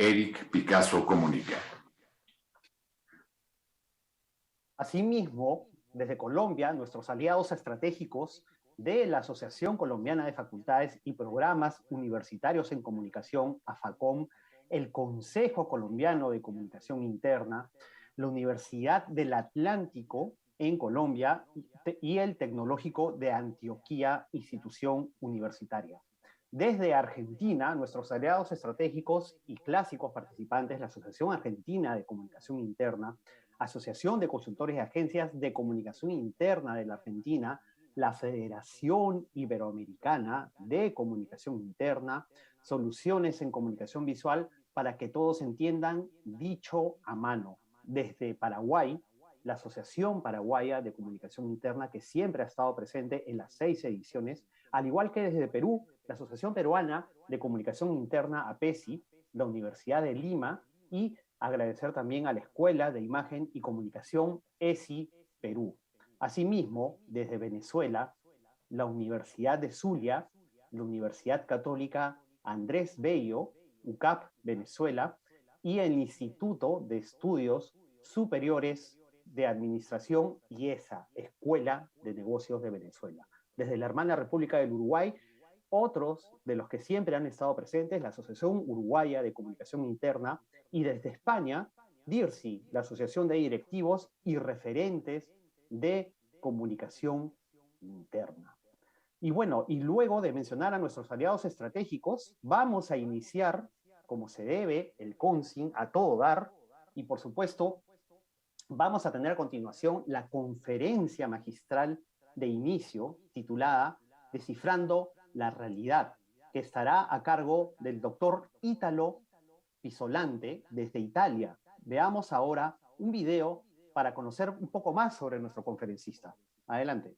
Eric Picasso comunica. Asimismo, desde Colombia, nuestros aliados estratégicos de la Asociación Colombiana de Facultades y Programas Universitarios en Comunicación, AFACOM, el Consejo Colombiano de Comunicación Interna, la Universidad del Atlántico en Colombia y el Tecnológico de Antioquia, institución universitaria. Desde Argentina, nuestros aliados estratégicos y clásicos participantes, la Asociación Argentina de Comunicación Interna, Asociación de Consultores y Agencias de Comunicación Interna de la Argentina, la Federación Iberoamericana de Comunicación Interna, Soluciones en Comunicación Visual, para que todos entiendan dicho a mano. Desde Paraguay, la Asociación Paraguaya de Comunicación Interna, que siempre ha estado presente en las 6 ediciones, al igual que desde Perú, la Asociación Peruana de Comunicación Interna, APESI, la Universidad de Lima, y agradecer también a la Escuela de Imagen y Comunicación ESI Perú. Asimismo, desde Venezuela, la Universidad de Zulia, la Universidad Católica Andrés Bello, UCAP Venezuela, y el Instituto de Estudios Superiores de Administración IESA, Escuela de Negocios de Venezuela. Desde la hermana República del Uruguay, otros de los que siempre han estado presentes, la Asociación Uruguaya de Comunicación Interna, y desde España, DIRCI, la Asociación de Directivos y Referentes de Comunicación Interna. Y bueno, y luego de mencionar a nuestros aliados estratégicos, vamos a iniciar, como se debe, el CONSIN a todo dar, y por supuesto, vamos a tener a continuación la conferencia magistral de inicio titulada Descifrando la Realidad, que estará a cargo del doctor Ítalo Pisolante desde Italia. Veamos ahora un video para conocer un poco más sobre nuestro conferencista. Adelante.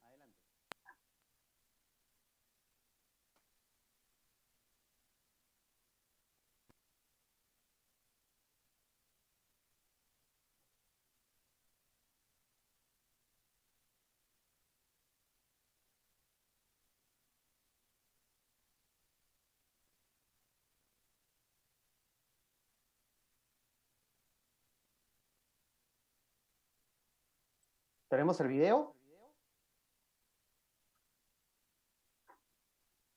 ¿Tenemos el video?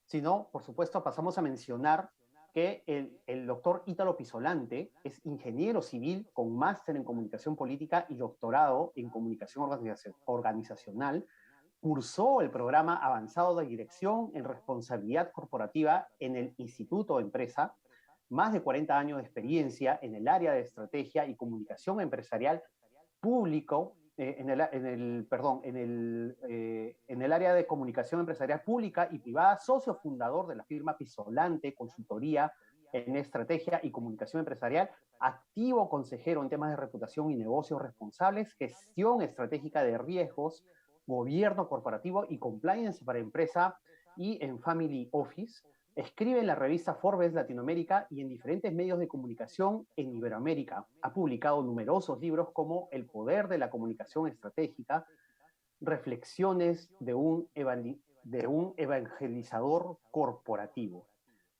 Si no, por supuesto, pasamos a mencionar que el doctor Ítalo Pisolante es ingeniero civil con máster en comunicación política y doctorado en comunicación organizacional. Cursó el programa avanzado de dirección en responsabilidad corporativa en el Instituto Empresa, más de 40 años de experiencia en el área de estrategia y comunicación empresarial público, en el área de comunicación empresarial pública y privada, socio fundador de la firma Pisolante Consultoría en Estrategia y Comunicación Empresarial, activo consejero en temas de reputación y negocios responsables, gestión estratégica de riesgos, gobierno corporativo y compliance para empresa y en Family Office. Escribe en la revista Forbes Latinoamérica y en diferentes medios de comunicación en Iberoamérica. Ha publicado numerosos libros como El poder de la comunicación estratégica, Reflexiones de un evangelizador corporativo.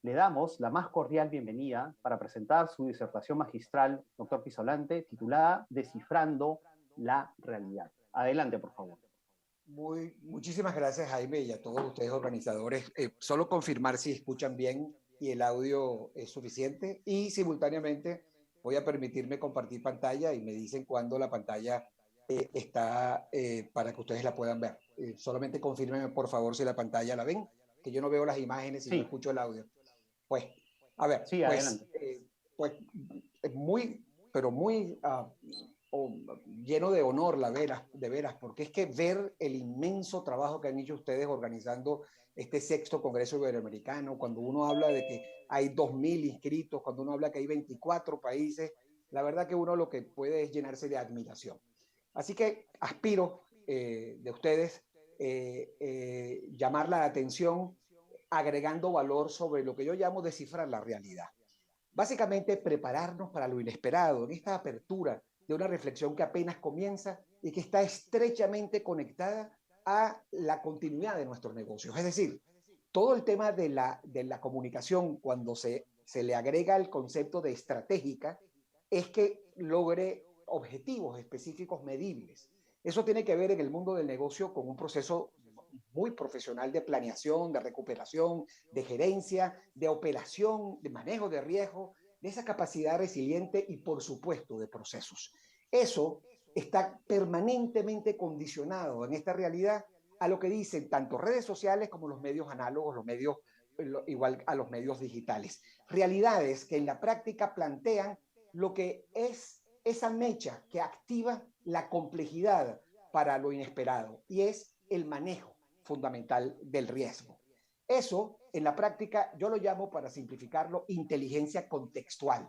Le damos la más cordial bienvenida para presentar su disertación magistral, doctor Pisolante, titulada Descifrando la Realidad. Adelante, por favor. Muchísimas gracias, Jaime, y a todos ustedes organizadores. Solo confirmar si escuchan bien y el audio es suficiente, y simultáneamente voy a permitirme compartir pantalla y me dicen cuando la pantalla está para que ustedes la puedan ver. Solamente confírmenme, por favor, si la pantalla la ven, que yo no veo las imágenes y no escucho el audio. Pues, a ver, sí, pues muy, pero muy lleno de honor, de veras, porque es que ver el inmenso trabajo que han hecho ustedes organizando este 6º Congreso Iberoamericano, cuando uno habla de que hay 2.000 inscritos, cuando uno habla que hay 24 países, la verdad que uno lo que puede es llenarse de admiración. Así que aspiro de ustedes llamar la atención agregando valor sobre lo que yo llamo descifrar la realidad. Básicamente, prepararnos para lo inesperado en esta apertura de una reflexión que apenas comienza y que está estrechamente conectada a la continuidad de nuestros negocios. Es decir, todo el tema de la comunicación, cuando se se le agrega el concepto de estratégica, es que logre objetivos específicos medibles. Eso tiene que ver en el mundo del negocio con un proceso muy profesional de planeación, de recuperación, de gerencia, de operación, de manejo de riesgo, de esa capacidad resiliente y, por supuesto, de procesos. Eso está permanentemente condicionado en esta realidad a lo que dicen tanto redes sociales como los medios análogos, los medios, igual a los medios digitales. Realidades que en la práctica plantean lo que es esa mecha que activa la complejidad para lo inesperado y es el manejo fundamental del riesgo. Eso, en la práctica, yo lo llamo, para simplificarlo, inteligencia contextual.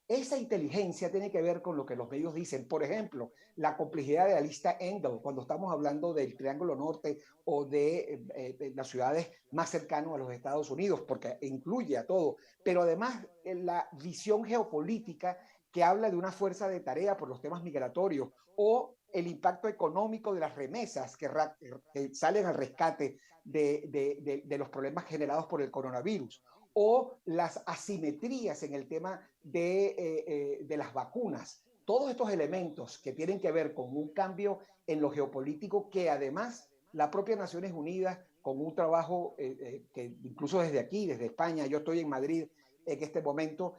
Esa inteligencia tiene que ver con lo que los medios dicen. Por ejemplo, la complejidad de la lista Engel, cuando estamos hablando del Triángulo Norte o de las ciudades más cercanas a los Estados Unidos, porque incluye a todo. Pero además, la visión geopolítica que habla de una fuerza de tarea por los temas migratorios o el impacto económico de las remesas que salen al rescate de los problemas generados por el coronavirus, o las asimetrías en el tema de las vacunas. Todos estos elementos que tienen que ver con un cambio en lo geopolítico que además la propia Naciones Unidas, con un trabajo que incluso desde aquí, desde España, yo estoy en Madrid en este momento,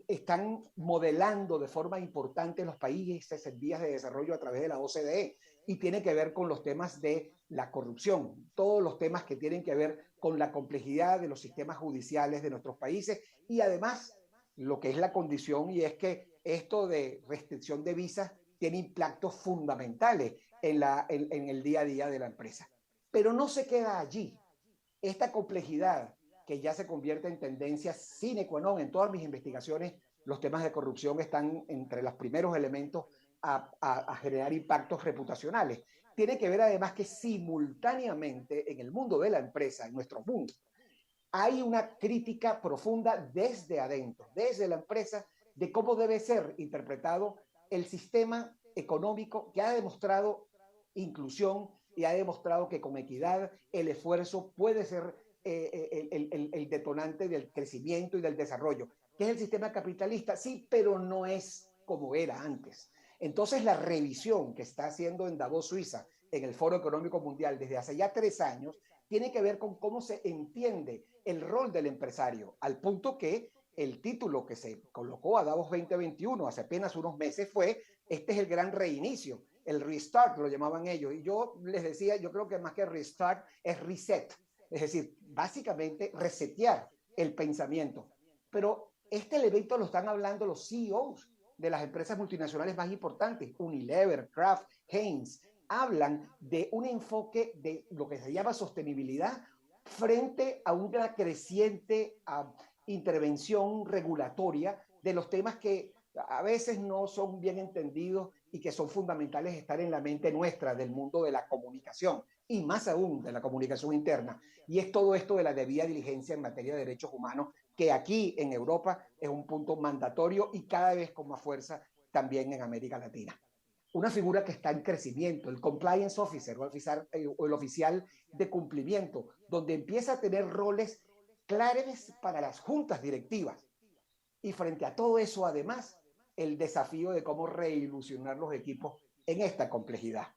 están modelando de forma importante los países en vías de desarrollo a través de la OCDE, y tiene que ver con los temas de la corrupción, todos los temas que tienen que ver con la complejidad de los sistemas judiciales de nuestros países, y además lo que es la condición, y es que esto de restricción de visas tiene impactos fundamentales en el día a día de la empresa. Pero no se queda allí. Esta complejidad, que ya se convierte en tendencia sine qua non en todas mis investigaciones, los temas de corrupción están entre los primeros elementos a generar impactos reputacionales. Tiene que ver además que simultáneamente en el mundo de la empresa, en nuestro mundo, hay una crítica profunda desde adentro, desde la empresa, de cómo debe ser interpretado el sistema económico que ha demostrado inclusión y ha demostrado que con equidad el esfuerzo puede ser el detonante del crecimiento y del desarrollo, que es el sistema capitalista, sí, pero no es como era antes. Entonces, la revisión que está haciendo en Davos, Suiza, en el Foro Económico Mundial desde hace ya 3 años, tiene que ver con cómo se entiende el rol del empresario, al punto que el título que se colocó a Davos 2021 hace apenas unos meses fue: este es el gran reinicio, el restart lo llamaban ellos, y yo les decía, yo creo que más que restart es reset, es decir, básicamente resetear el pensamiento. Pero este elemento lo están hablando los CEOs de las empresas multinacionales más importantes, Unilever, Kraft, Heinz, hablan de un enfoque de lo que se llama sostenibilidad frente a una creciente intervención regulatoria de los temas que a veces no son bien entendidos y que son fundamentales estar en la mente nuestra del mundo de la comunicación, y más aún de la comunicación interna. Y es todo esto de la debida diligencia en materia de derechos humanos, que aquí en Europa es un punto mandatorio y cada vez con más fuerza también en América Latina. Una figura que está en crecimiento, el compliance officer o el oficial de cumplimiento, donde empieza a tener roles claves para las juntas directivas. Y frente a todo eso, además, el desafío de cómo reilusionar los equipos en esta complejidad.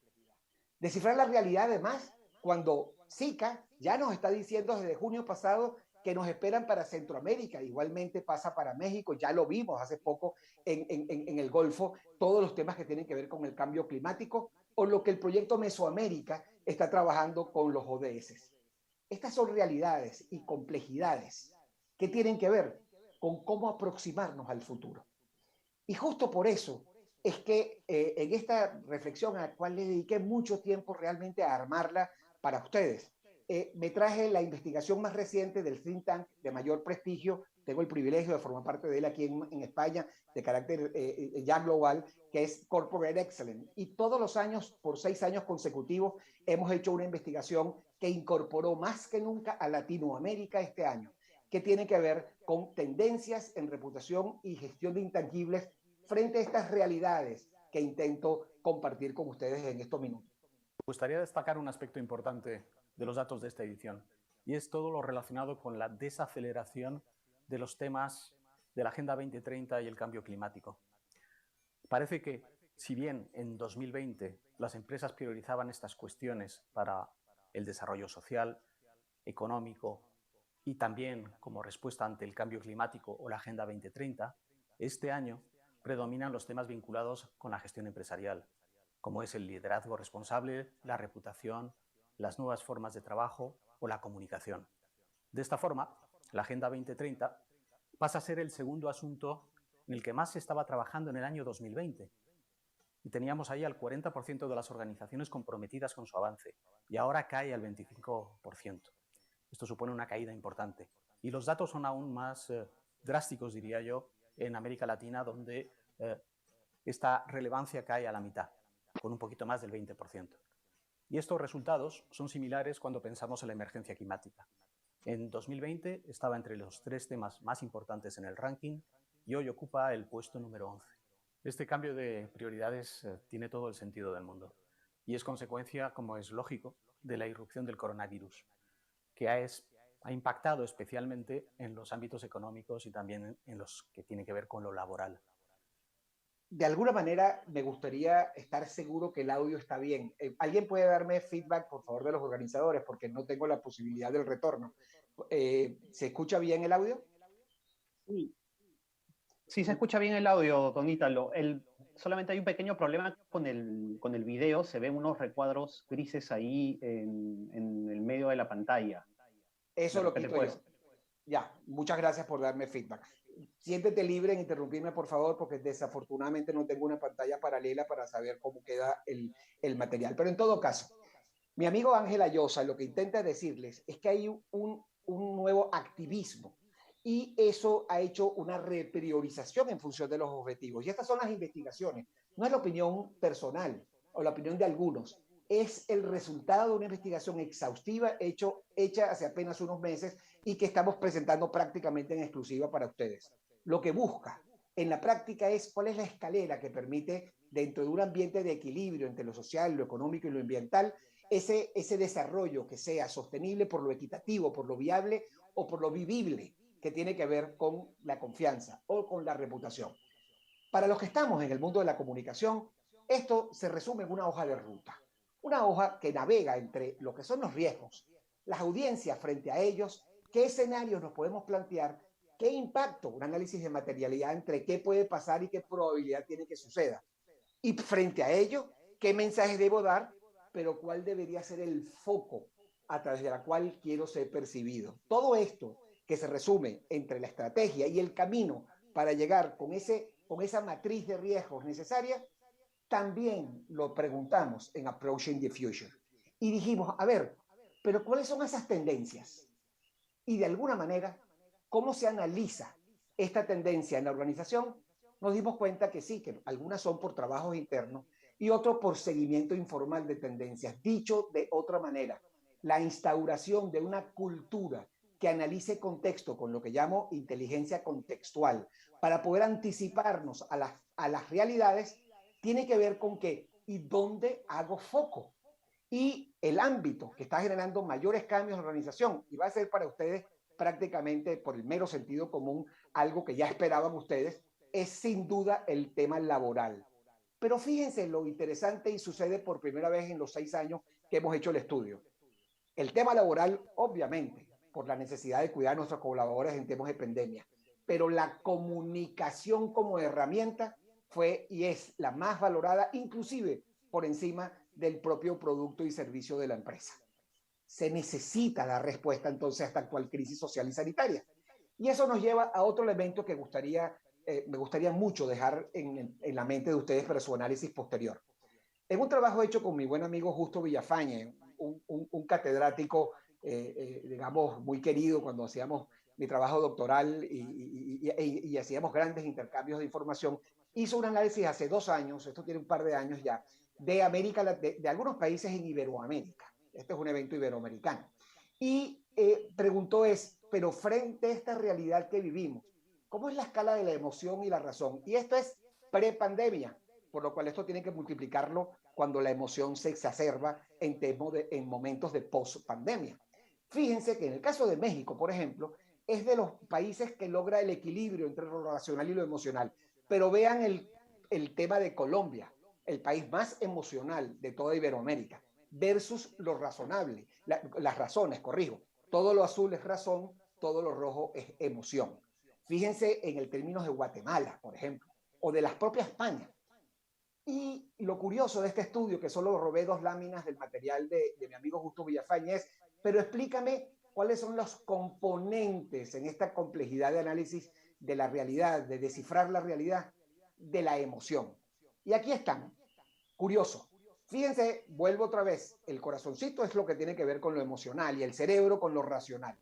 Descifrar la realidad, además, cuando SICA ya nos está diciendo desde junio pasado que nos esperan para Centroamérica, igualmente pasa para México, ya lo vimos hace poco en el Golfo, todos los temas que tienen que ver con el cambio climático, o lo que el proyecto Mesoamérica está trabajando con los ODS. Estas son realidades y complejidades que tienen que ver con cómo aproximarnos al futuro. Y justo por eso es que en esta reflexión, a la cual le dediqué mucho tiempo realmente a armarla para ustedes, me traje la investigación más reciente del think tank de mayor prestigio. Tengo el privilegio de formar parte de él aquí en España, de carácter ya global, que es Corporate Excellence. Y todos los años, por 6 años consecutivos, hemos hecho una investigación que incorporó más que nunca a Latinoamérica este año, que tiene que ver con tendencias en reputación y gestión de intangibles frente a estas realidades que intento compartir con ustedes en estos minutos. Me gustaría destacar un aspecto importante de los datos de esta edición, y es todo lo relacionado con la desaceleración de los temas de la Agenda 2030 y el cambio climático. Parece que, si bien en 2020 las empresas priorizaban estas cuestiones para el desarrollo social, económico y también como respuesta ante el cambio climático o la Agenda 2030, este año predominan los temas vinculados con la gestión empresarial, como es el liderazgo responsable, la reputación, las nuevas formas de trabajo o la comunicación. De esta forma, la Agenda 2030 pasa a ser el segundo asunto en el que más se estaba trabajando en el año 2020. Y teníamos ahí al 40% de las organizaciones comprometidas con su avance, y ahora cae al 25%. Esto supone una caída importante. Y los datos son aún más drásticos, diría yo, en América Latina, donde esta relevancia cae a la mitad, con un poquito más del 20%. Y estos resultados son similares cuando pensamos en la emergencia climática. En 2020 estaba entre los 3 temas más importantes en el ranking y hoy ocupa el puesto número 11. Este cambio de prioridades tiene todo el sentido del mundo y es consecuencia, como es lógico, de la irrupción del coronavirus, que ha impactado especialmente en los ámbitos económicos y también en los que tienen que ver con lo laboral. De alguna manera me gustaría estar seguro que el audio está bien. ¿Alguien puede darme feedback, por favor, de los organizadores? Porque no tengo la posibilidad del retorno. ¿Se escucha bien el audio? Sí. Sí, se escucha bien el audio, don Ítalo. Solamente hay un pequeño problema con el video. Se ven unos recuadros grises ahí en el medio de la pantalla. Eso De lo repente quito yo. Ya, muchas gracias por darme feedback. Siéntete libre en interrumpirme, por favor, porque desafortunadamente no tengo una pantalla paralela para saber cómo queda el material. Pero en todo caso, mi amigo Ángel Ayosa lo que intenta decirles es que hay un nuevo activismo y eso ha hecho una repriorización en función de los objetivos. Y estas son las investigaciones. No es la opinión personal o la opinión de algunos. Es el resultado de una investigación exhaustiva hecha hace apenas unos meses y que estamos presentando prácticamente en exclusiva para ustedes. Lo que busca en la práctica es cuál es la escalera que permite, dentro de un ambiente de equilibrio entre lo social, lo económico y lo ambiental, ese desarrollo que sea sostenible por lo equitativo, por lo viable o por lo vivible, que tiene que ver con la confianza o con la reputación. Para los que estamos en el mundo de la comunicación, esto se resume en una hoja de ruta. Una hoja que navega entre lo que son los riesgos, las audiencias frente a ellos, qué escenarios nos podemos plantear, qué impacto, un análisis de materialidad entre qué puede pasar y qué probabilidad tiene que suceda. Y frente a ello, qué mensajes debo dar, pero cuál debería ser el foco a través de la cual quiero ser percibido. Todo esto que se resume entre la estrategia y el camino para llegar con esa matriz de riesgos necesaria, también lo preguntamos en Approaching the Future. Y dijimos, a ver, pero ¿cuáles son esas tendencias? Y de alguna manera, ¿cómo se analiza esta tendencia en la organización? Nos dimos cuenta que sí, que algunas son por trabajos internos y otros por seguimiento informal de tendencias. Dicho de otra manera, la instauración de una cultura que analice contexto con lo que llamo inteligencia contextual para poder anticiparnos a las realidades tiene que ver con qué y dónde hago foco. Y el ámbito que está generando mayores cambios en la organización y va a ser para ustedes prácticamente por el mero sentido común algo que ya esperaban ustedes, es sin duda el tema laboral. Pero fíjense lo interesante y sucede por primera vez en los 6 años que hemos hecho el estudio. El tema laboral, obviamente, por la necesidad de cuidar a nuestros colaboradores en temas de pandemia, pero la comunicación como herramienta fue y es la más valorada, inclusive por encima del propio producto y servicio de la empresa. Se necesita dar respuesta entonces a esta actual crisis social y sanitaria. Y eso nos lleva a otro elemento que me gustaría mucho dejar en la mente de ustedes para su análisis posterior. En un trabajo hecho con mi buen amigo Justo Villafañe, un catedrático, digamos, muy querido cuando hacíamos mi trabajo doctoral y hacíamos grandes intercambios de información, hizo un análisis hace 2 años, esto tiene un par de años ya, de algunos países en Iberoamérica. Este es un evento iberoamericano. Y preguntó pero frente a esta realidad que vivimos, ¿cómo es la escala de la emoción y la razón? Y esto es pre-pandemia, por lo cual esto tiene que multiplicarlo cuando la emoción se exacerba en momentos de post-pandemia. Fíjense que en el caso de México, por ejemplo, es de los países que logra el equilibrio entre lo racional y lo emocional. Pero vean el tema de Colombia, el país más emocional de toda Iberoamérica, versus lo razonable, las razones, corrijo. Todo lo azul es razón, todo lo rojo es emoción. Fíjense en el término de Guatemala, por ejemplo, o de las propias España. Y lo curioso de este estudio, que solo robé 2 láminas del material de mi amigo Justo Villafañe, es, pero explícame cuáles son los componentes en esta complejidad de análisis de la realidad, de descifrar la realidad, de la emoción. Y aquí están. Curioso. Fíjense, vuelvo otra vez, el corazoncito es lo que tiene que ver con lo emocional y el cerebro con lo racional.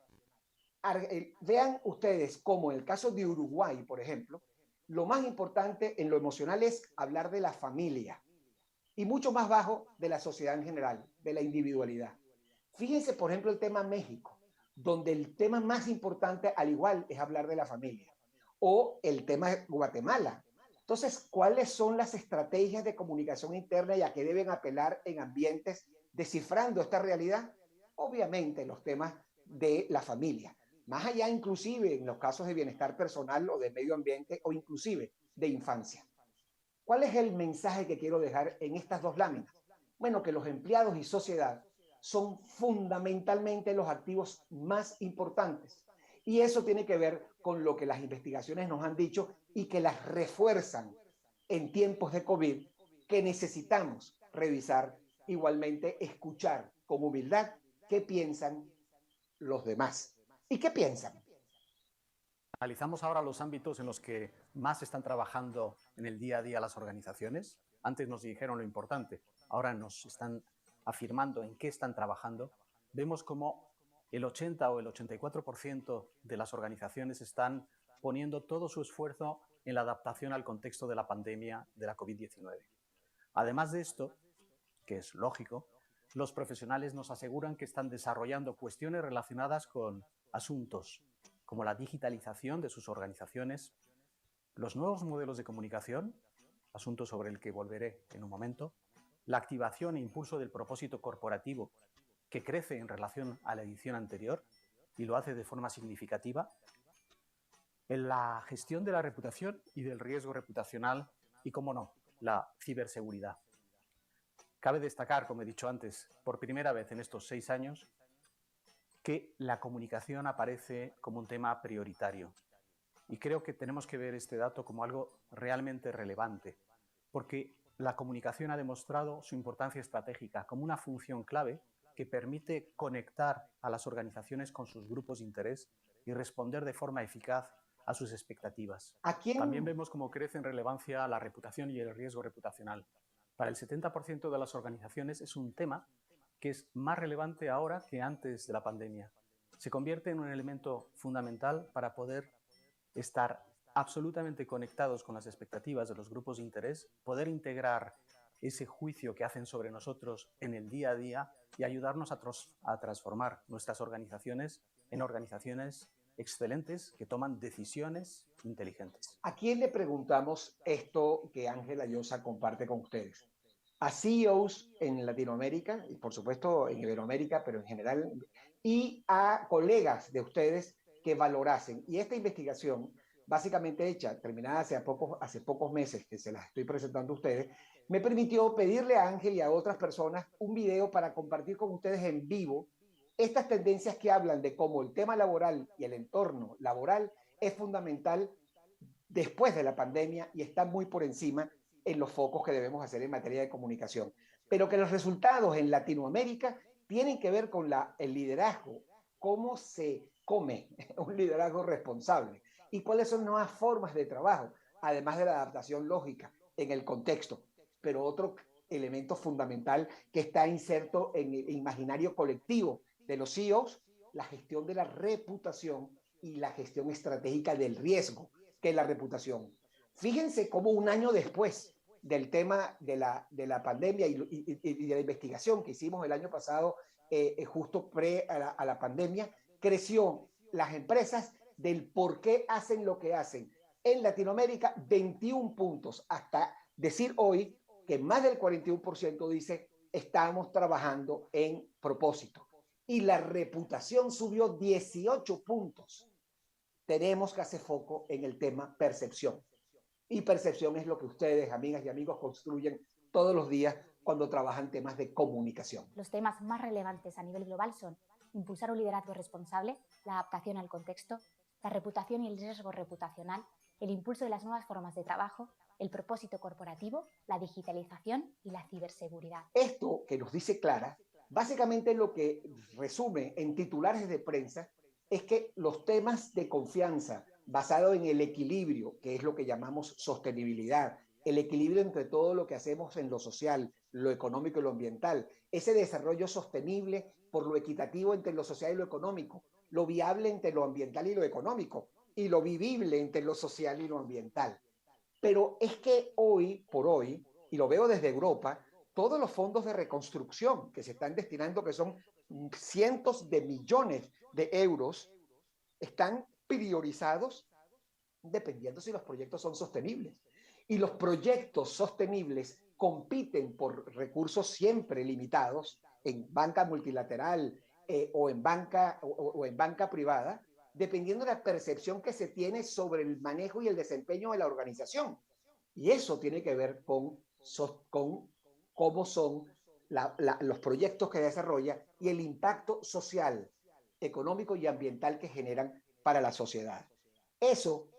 Vean ustedes cómo en el caso de Uruguay, por ejemplo, lo más importante en lo emocional es hablar de la familia y mucho más bajo de la sociedad en general, de la individualidad. Fíjense, por ejemplo, el tema México, donde el tema más importante al igual es hablar de la familia, o el tema de Guatemala. Entonces, ¿cuáles son las estrategias de comunicación interna y a qué deben apelar en ambientes descifrando esta realidad? Obviamente los temas de la familia, más allá inclusive en los casos de bienestar personal o de medio ambiente o inclusive de infancia. ¿Cuál es el mensaje que quiero dejar en estas 2 láminas? Bueno, que los empleados y sociedad son fundamentalmente los activos más importantes. Y eso tiene que ver con lo que las investigaciones nos han dicho y que las refuerzan en tiempos de COVID, que necesitamos revisar, igualmente escuchar con humildad qué piensan los demás. ¿Y qué piensan? Analizamos ahora los ámbitos en los que más están trabajando en el día a día las organizaciones. Antes nos dijeron lo importante, ahora nos están afirmando en qué están trabajando. Vemos como el 80 o el 84% de las organizaciones están poniendo todo su esfuerzo en la adaptación al contexto de la pandemia de la COVID-19. Además de esto, que es lógico, los profesionales nos aseguran que están desarrollando cuestiones relacionadas con asuntos como la digitalización de sus organizaciones, los nuevos modelos de comunicación, asunto sobre el que volveré en un momento, la activación e impulso del propósito corporativo, que crece en relación a la edición anterior y lo hace de forma significativa, en la gestión de la reputación y del riesgo reputacional y, cómo no, la ciberseguridad. Cabe destacar, como he dicho antes, por primera vez en estos 6 años, que la comunicación aparece como un tema prioritario. Y creo que tenemos que ver este dato como algo realmente relevante, porque la comunicación ha demostrado su importancia estratégica como una función clave que permite conectar a las organizaciones con sus grupos de interés y responder de forma eficaz a sus expectativas. También vemos cómo crece en relevancia la reputación y el riesgo reputacional. Para el 70% de las organizaciones es un tema que es más relevante ahora que antes de la pandemia. Se convierte en un elemento fundamental para poder estar absolutamente conectados con las expectativas de los grupos de interés, poder integrar ese juicio que hacen sobre nosotros en el día a día y ayudarnos a transformar nuestras organizaciones en organizaciones excelentes que toman decisiones inteligentes. ¿A quién le preguntamos esto que Ángela Llosa comparte con ustedes? A CEOs en Latinoamérica, y por supuesto en Iberoamérica, pero en general, y a colegas de ustedes que valorasen. Y esta investigación, básicamente hecha, terminada hace pocos meses, que se las estoy presentando a ustedes, me permitió pedirle a Ángel y a otras personas un video para compartir con ustedes en vivo estas tendencias que hablan de cómo el tema laboral y el entorno laboral es fundamental después de la pandemia y está muy por encima en los focos que debemos hacer en materia de comunicación. Pero que los resultados en Latinoamérica tienen que ver con el liderazgo, cómo se come un liderazgo responsable y cuáles son nuevas formas de trabajo, además de la adaptación lógica en el contexto. Pero otro elemento fundamental que está inserto en el imaginario colectivo de los CEOs, la gestión de la reputación y la gestión estratégica del riesgo, que es la reputación. Fíjense cómo un año después del tema de la pandemia y de la investigación que hicimos el año pasado, justo a la pandemia, creció las empresas del por qué hacen lo que hacen. En Latinoamérica, 21 puntos, hasta decir hoy que más del 41% dice estamos trabajando en propósito. Y la reputación subió 18 puntos. tenemos que hacer foco en el tema percepción. Y percepción es lo que ustedes, amigas y amigos, construyen todos los días cuando trabajan temas de comunicación. Los temas más relevantes a nivel global son impulsar un liderazgo responsable, la adaptación al contexto, la reputación y el riesgo reputacional, el impulso de las nuevas formas de trabajo, el propósito corporativo, la digitalización y la ciberseguridad. Esto que nos dice Clara, básicamente lo que resume en titulares de prensa es que los temas de confianza basados en el equilibrio, que es lo que llamamos sostenibilidad, el equilibrio entre todo lo que hacemos en lo social, lo económico y lo ambiental, ese desarrollo sostenible por lo equitativo entre lo social y lo económico, lo viable entre lo ambiental y lo económico, y lo vivible entre lo social y lo ambiental. Pero es que hoy por hoy, y lo veo desde Europa, todos los fondos de reconstrucción que se están destinando, que son cientos de millones de euros, están priorizados dependiendo si los proyectos son sostenibles. Y los proyectos sostenibles compiten por recursos siempre limitados en banca multilateral o en banca privada, dependiendo de la percepción que se tiene sobre el manejo y el desempeño de la organización. Y eso tiene que ver con cómo son los proyectos que desarrolla y el impacto social, económico y ambiental que generan para la sociedad. Eso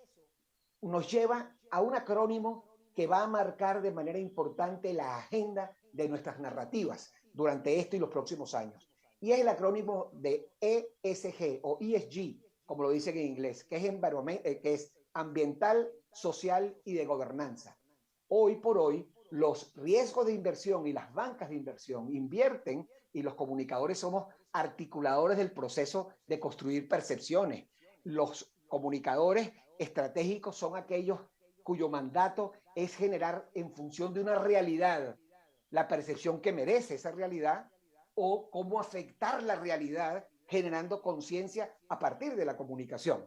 nos lleva a un acrónimo que va a marcar de manera importante la agenda de nuestras narrativas durante esto y los próximos años. Y es el acrónimo de ESG o ESG, como lo dicen en inglés, que es ambiental, social y de gobernanza. Hoy por hoy, los riesgos de inversión y las bancas de inversión invierten y los comunicadores somos articuladores del proceso de construir percepciones. Los comunicadores estratégicos son aquellos cuyo mandato es generar en función de una realidad la percepción que merece esa realidad o cómo afectar la realidad generando conciencia a partir de la comunicación.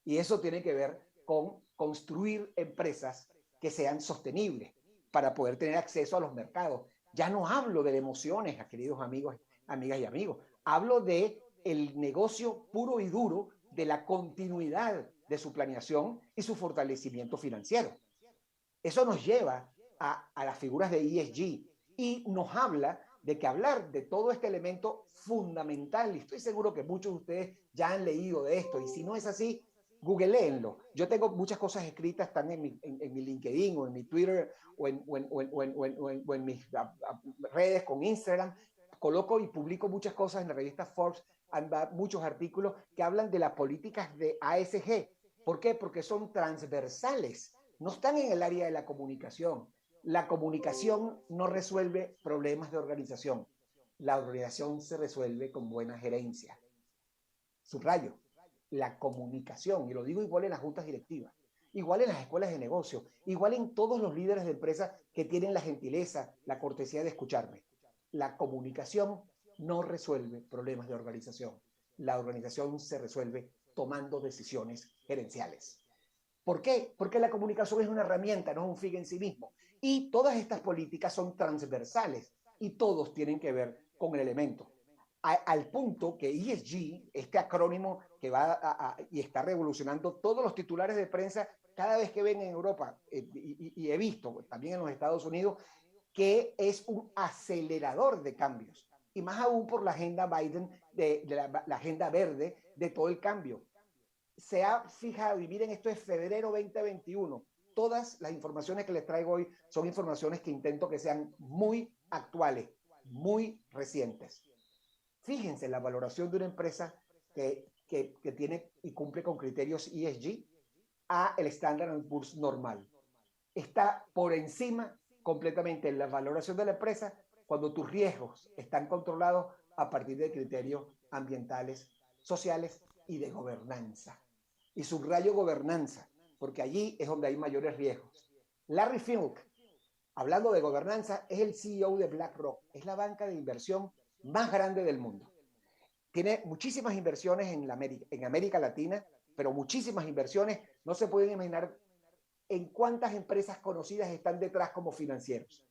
Y eso tiene que ver con construir empresas que sean sostenibles para poder tener acceso a los mercados. Ya no hablo de emociones, queridos amigos, amigas y amigos. Hablo de el negocio puro y duro de la continuidad de su planeación y su fortalecimiento financiero. Eso nos lleva a las figuras de ESG y nos habla de que hablar de todo este elemento fundamental, y estoy seguro que muchos de ustedes ya han leído de esto, y si no es así, googleenlo. Yo tengo muchas cosas escritas, están en mi LinkedIn o en mi Twitter o en mis redes con Instagram. Coloco y publico muchas cosas en la revista Forbes, muchos artículos que hablan de las políticas de ASG. ¿Por qué? Porque son transversales, no están en el área de la comunicación. La comunicación no resuelve problemas de organización. La organización se resuelve con buena gerencia. Subrayo, la comunicación, y lo digo igual en las juntas directivas, igual en las escuelas de negocio, igual en todos los líderes de empresas que tienen la gentileza, la cortesía de escucharme. La comunicación no resuelve problemas de organización. La organización se resuelve tomando decisiones gerenciales. ¿Por qué? Porque la comunicación es una herramienta, no es un fin en sí mismo. Y todas estas políticas son transversales y todos tienen que ver con el elemento. Al punto que ESG, este acrónimo que va y está revolucionando todos los titulares de prensa cada vez que ven en Europa, y he visto también en los Estados Unidos, que es un acelerador de cambios. Y más aún por la agenda Biden, la agenda verde de todo el cambio. Se ha fijado, y miren, esto es febrero 2021. Todas las informaciones que les traigo hoy son informaciones que intento que sean muy actuales, muy recientes. Fíjense la valoración de una empresa que tiene y cumple con criterios ESG a el Standard & Poor's normal. Está por encima completamente la valoración de la empresa cuando tus riesgos están controlados a partir de criterios ambientales, sociales y de gobernanza. Y subrayo gobernanza, porque allí es donde hay mayores riesgos. Larry Fink, hablando de gobernanza, es el CEO de BlackRock. Es la banca de inversión más grande del mundo. Tiene muchísimas inversiones en América Latina, pero muchísimas inversiones. No se pueden imaginar en cuántas empresas conocidas están detrás como financieros.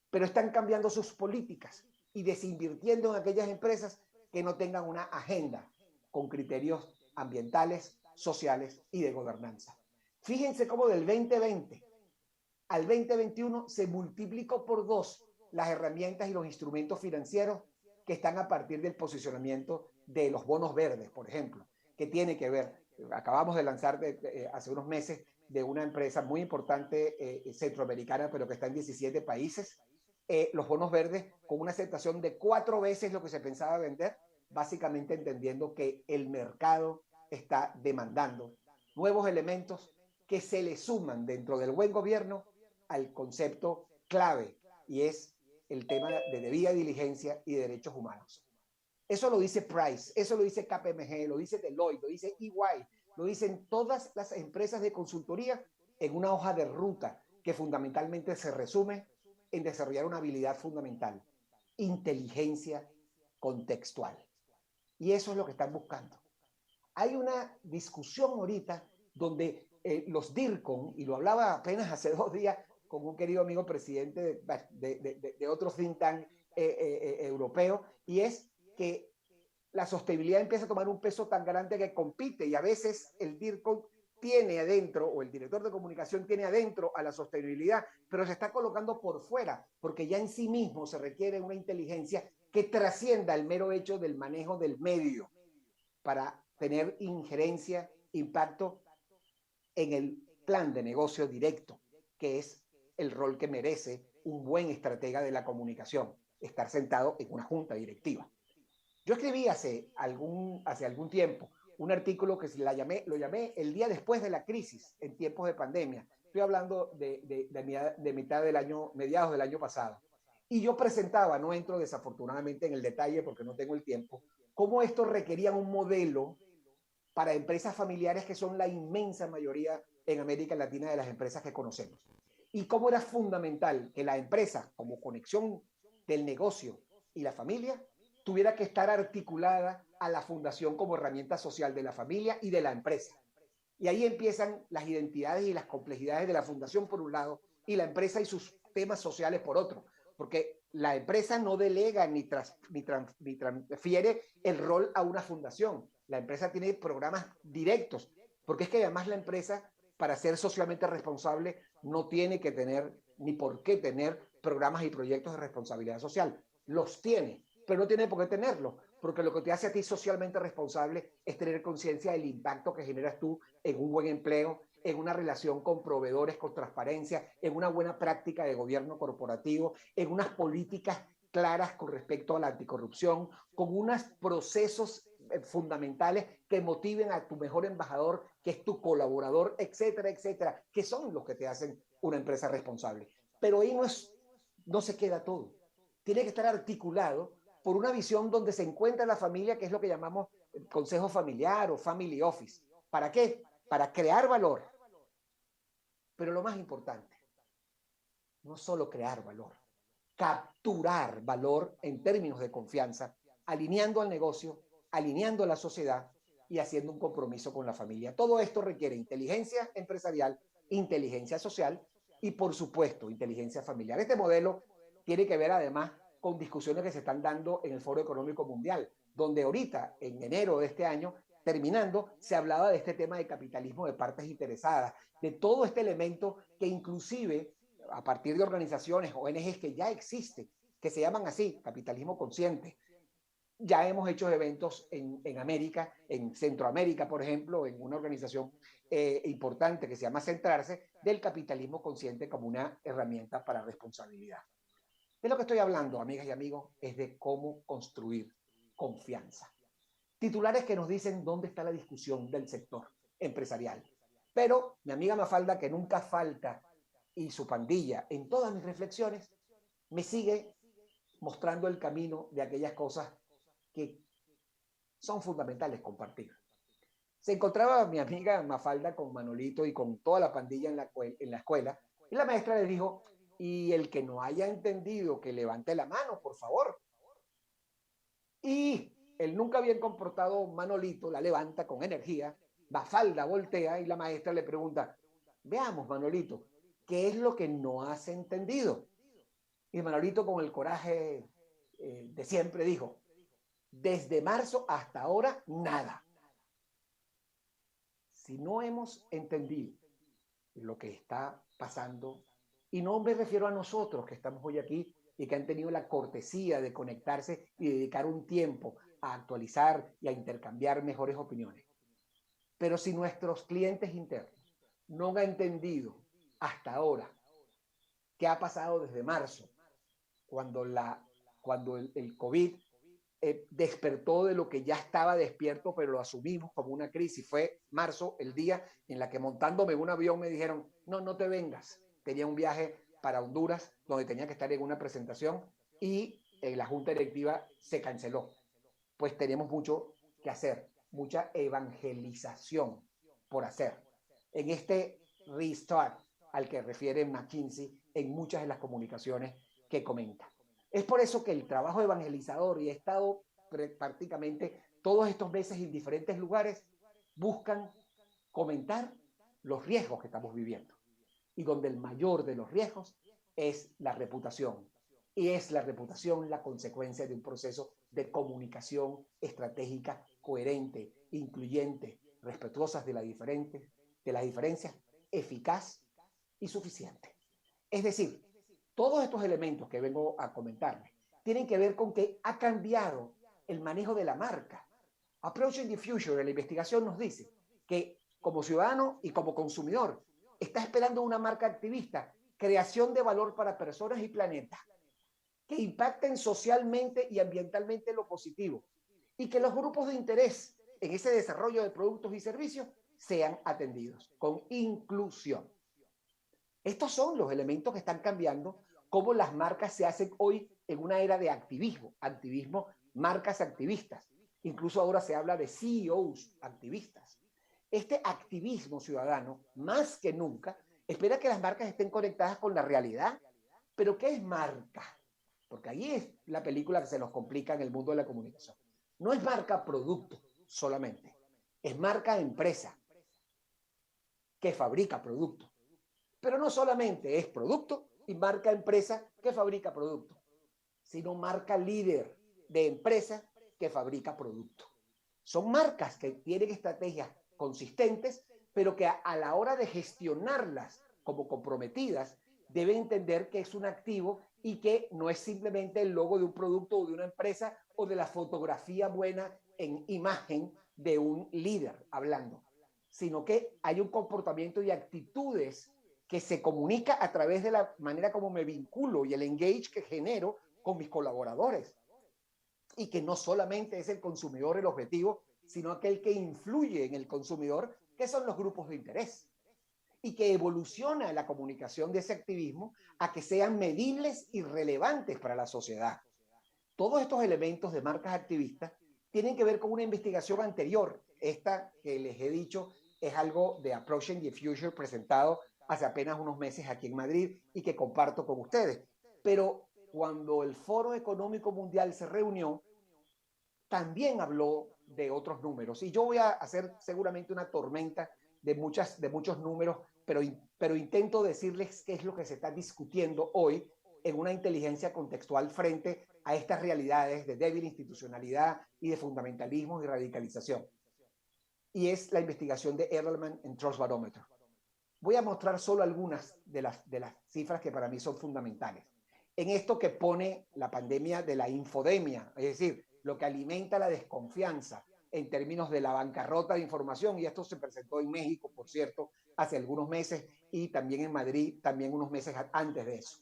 Pero están cambiando sus políticas y desinvirtiendo en aquellas empresas que no tengan una agenda con criterios ambientales, sociales y de gobernanza. Fíjense cómo del 2020 al 2021 se multiplicó por 2 las herramientas y los instrumentos financieros que están a partir del posicionamiento de los bonos verdes, por ejemplo, que tiene que ver, acabamos de lanzar hace unos meses de una empresa muy importante centroamericana, pero que está en 17 países, los bonos verdes con una aceptación de 4 veces lo que se pensaba vender, básicamente entendiendo que el mercado está demandando nuevos elementos que se le suman dentro del buen gobierno al concepto clave, y es el tema de debida diligencia y derechos humanos. Eso lo dice Price, eso lo dice KPMG, lo dice Deloitte, lo dice EY, lo dicen todas las empresas de consultoría en una hoja de ruta que fundamentalmente se resume en desarrollar una habilidad fundamental: inteligencia contextual. Y eso es lo que están buscando. Hay una discusión ahorita donde los DIRCOM, y lo hablaba apenas hace 2 días con un querido amigo presidente de otro think tank europeo, y es que la sostenibilidad empieza a tomar un peso tan grande que compite, y a veces el DIRCOM tiene adentro, o el director de comunicación tiene adentro a la sostenibilidad, pero se está colocando por fuera, porque ya en sí mismo se requiere una inteligencia que trascienda el mero hecho del manejo del medio para tener injerencia, impacto en el plan de negocio directo, que es el rol que merece un buen estratega de la comunicación, estar sentado en una junta directiva. Yo escribí hace algún tiempo un artículo que lo llamé El día después de la crisis en tiempos de pandemia. Estoy hablando de mitad del año, mediados del año pasado. Y yo presentaba, no entro desafortunadamente en el detalle porque no tengo el tiempo, cómo esto requería un modelo para empresas familiares que son la inmensa mayoría en América Latina de las empresas que conocemos. Y cómo era fundamental que la empresa, como conexión del negocio y la familia, tuviera que estar articulada a la fundación como herramienta social de la familia y de la empresa. Y ahí empiezan las identidades y las complejidades de la fundación por un lado, y la empresa y sus temas sociales por otro, porque la empresa no delega ni transfiere el rol a una fundación. La empresa tiene programas directos, porque es que además la empresa, para ser socialmente responsable, no tiene que tener ni por qué tener programas y proyectos de responsabilidad social. Los tiene, pero no tiene por qué tenerlos, porque lo que te hace a ti socialmente responsable es tener conciencia del impacto que generas tú en un buen empleo, en una relación con proveedores con transparencia, en una buena práctica de gobierno corporativo, en unas políticas claras con respecto a la anticorrupción, con unos procesos fundamentales que motiven a tu mejor embajador, que es tu colaborador, etcétera, etcétera, que son los que te hacen una empresa responsable. Pero ahí no se queda todo. Tiene que estar articulado por una visión donde se encuentra la familia, que es lo que llamamos consejo familiar o family office. ¿Para qué? Para crear valor. Pero lo más importante, no solo crear valor, capturar valor en términos de confianza, alineando al negocio, alineando a la sociedad y haciendo un compromiso con la familia. Todo esto requiere inteligencia empresarial, inteligencia social y, por supuesto, inteligencia familiar. Este modelo tiene que ver además con discusiones que se están dando en el Foro Económico Mundial, donde ahorita, en enero de este año, terminando, se hablaba de este tema de capitalismo de partes interesadas, de todo este elemento que inclusive a partir de organizaciones, ONGs que ya existen, que se llaman así, capitalismo consciente. Ya hemos hecho eventos en América, en Centroamérica, por ejemplo, en una organización importante que se llama Centrarse, del capitalismo consciente como una herramienta para responsabilidad. De lo que estoy hablando, amigas y amigos, es de cómo construir confianza. Titulares que nos dicen dónde está la discusión del sector empresarial. Pero mi amiga Mafalda, que nunca falta, y su pandilla, en todas mis reflexiones, me sigue mostrando el camino de aquellas cosas que son fundamentales compartir. Se encontraba mi amiga Mafalda con Manolito y con toda la pandilla en la escuela, y la maestra le dijo: y el que no haya entendido, que levante la mano, por favor. Y el nunca bien comportado Manolito la levanta con energía, Mafalda voltea y la maestra le pregunta: veamos, Manolito, ¿qué es lo que no has entendido? Y Manolito, con el coraje de siempre, dijo: desde marzo hasta ahora, nada. Si no hemos entendido lo que está pasando, y no me refiero a nosotros que estamos hoy aquí y que han tenido la cortesía de conectarse y dedicar un tiempo a actualizar y a intercambiar mejores opiniones, pero si nuestros clientes internos no han entendido hasta ahora qué ha pasado desde marzo, cuando el COVID despertó de lo que ya estaba despierto, pero lo asumimos como una crisis. Fue marzo el día en la que, montándome en un avión, me dijeron, no, no te vengas. Tenía un viaje para Honduras donde tenía que estar en una presentación y la junta directiva se canceló. Pues tenemos mucho que hacer, mucha evangelización por hacer en este restart al que refiere McKinsey en muchas de las comunicaciones que comenta. Es por eso que el trabajo evangelizador, y he estado prácticamente todos estos meses en diferentes lugares, buscan comentar los riesgos que estamos viviendo. Y donde el mayor de los riesgos es la reputación. Y es la reputación la consecuencia de un proceso de comunicación estratégica coherente, incluyente, respetuosa de las diferencias, eficaz y suficiente. Es decir, todos estos elementos que vengo a comentarles tienen que ver con que ha cambiado el manejo de la marca. Approaching the Future, la investigación nos dice que como ciudadano y como consumidor está esperando una marca activista, creación de valor para personas y planeta, que impacten socialmente y ambientalmente lo positivo y que los grupos de interés en ese desarrollo de productos y servicios sean atendidos con inclusión. Estos son los elementos que están cambiando cómo las marcas se hacen hoy en una era de activismo, marcas activistas. Incluso ahora se habla de CEOs activistas. Este activismo ciudadano, más que nunca, espera que las marcas estén conectadas con la realidad. ¿Pero qué es marca? Porque ahí es la película que se nos complica en el mundo de la comunicación. No es marca producto solamente, es marca empresa que fabrica producto. Pero no solamente es producto y marca empresa que fabrica producto, sino marca líder de empresa que fabrica producto. Son marcas que tienen estrategias consistentes, pero que a la hora de gestionarlas como comprometidas, deben entender que es un activo y que no es simplemente el logo de un producto o de una empresa o de la fotografía buena en imagen de un líder hablando, sino que hay un comportamiento y actitudes que se comunica a través de la manera como me vinculo y el engage que genero con mis colaboradores. Y que no solamente es el consumidor el objetivo, sino aquel que influye en el consumidor, que son los grupos de interés. Y que evoluciona la comunicación de ese activismo a que sean medibles y relevantes para la sociedad. Todos estos elementos de marcas activistas tienen que ver con una investigación anterior. Esta que les he dicho es algo de Approaching the Future presentado hace apenas unos meses aquí en Madrid y que comparto con ustedes. Pero cuando el Foro Económico Mundial se reunió, también habló de otros números. Y yo voy a hacer seguramente una tormenta de muchos números, pero intento decirles qué es lo que se está discutiendo hoy en una inteligencia contextual frente a estas realidades de débil institucionalidad y de fundamentalismo y radicalización. Y es la investigación de Edelman en Trust Barometer. Voy a mostrar solo algunas de las cifras que para mí son fundamentales. En esto que pone la pandemia de la infodemia, es decir, lo que alimenta la desconfianza en términos de la bancarrota de información, y esto se presentó en México, por cierto, hace algunos meses, y también en Madrid, también unos meses antes de eso.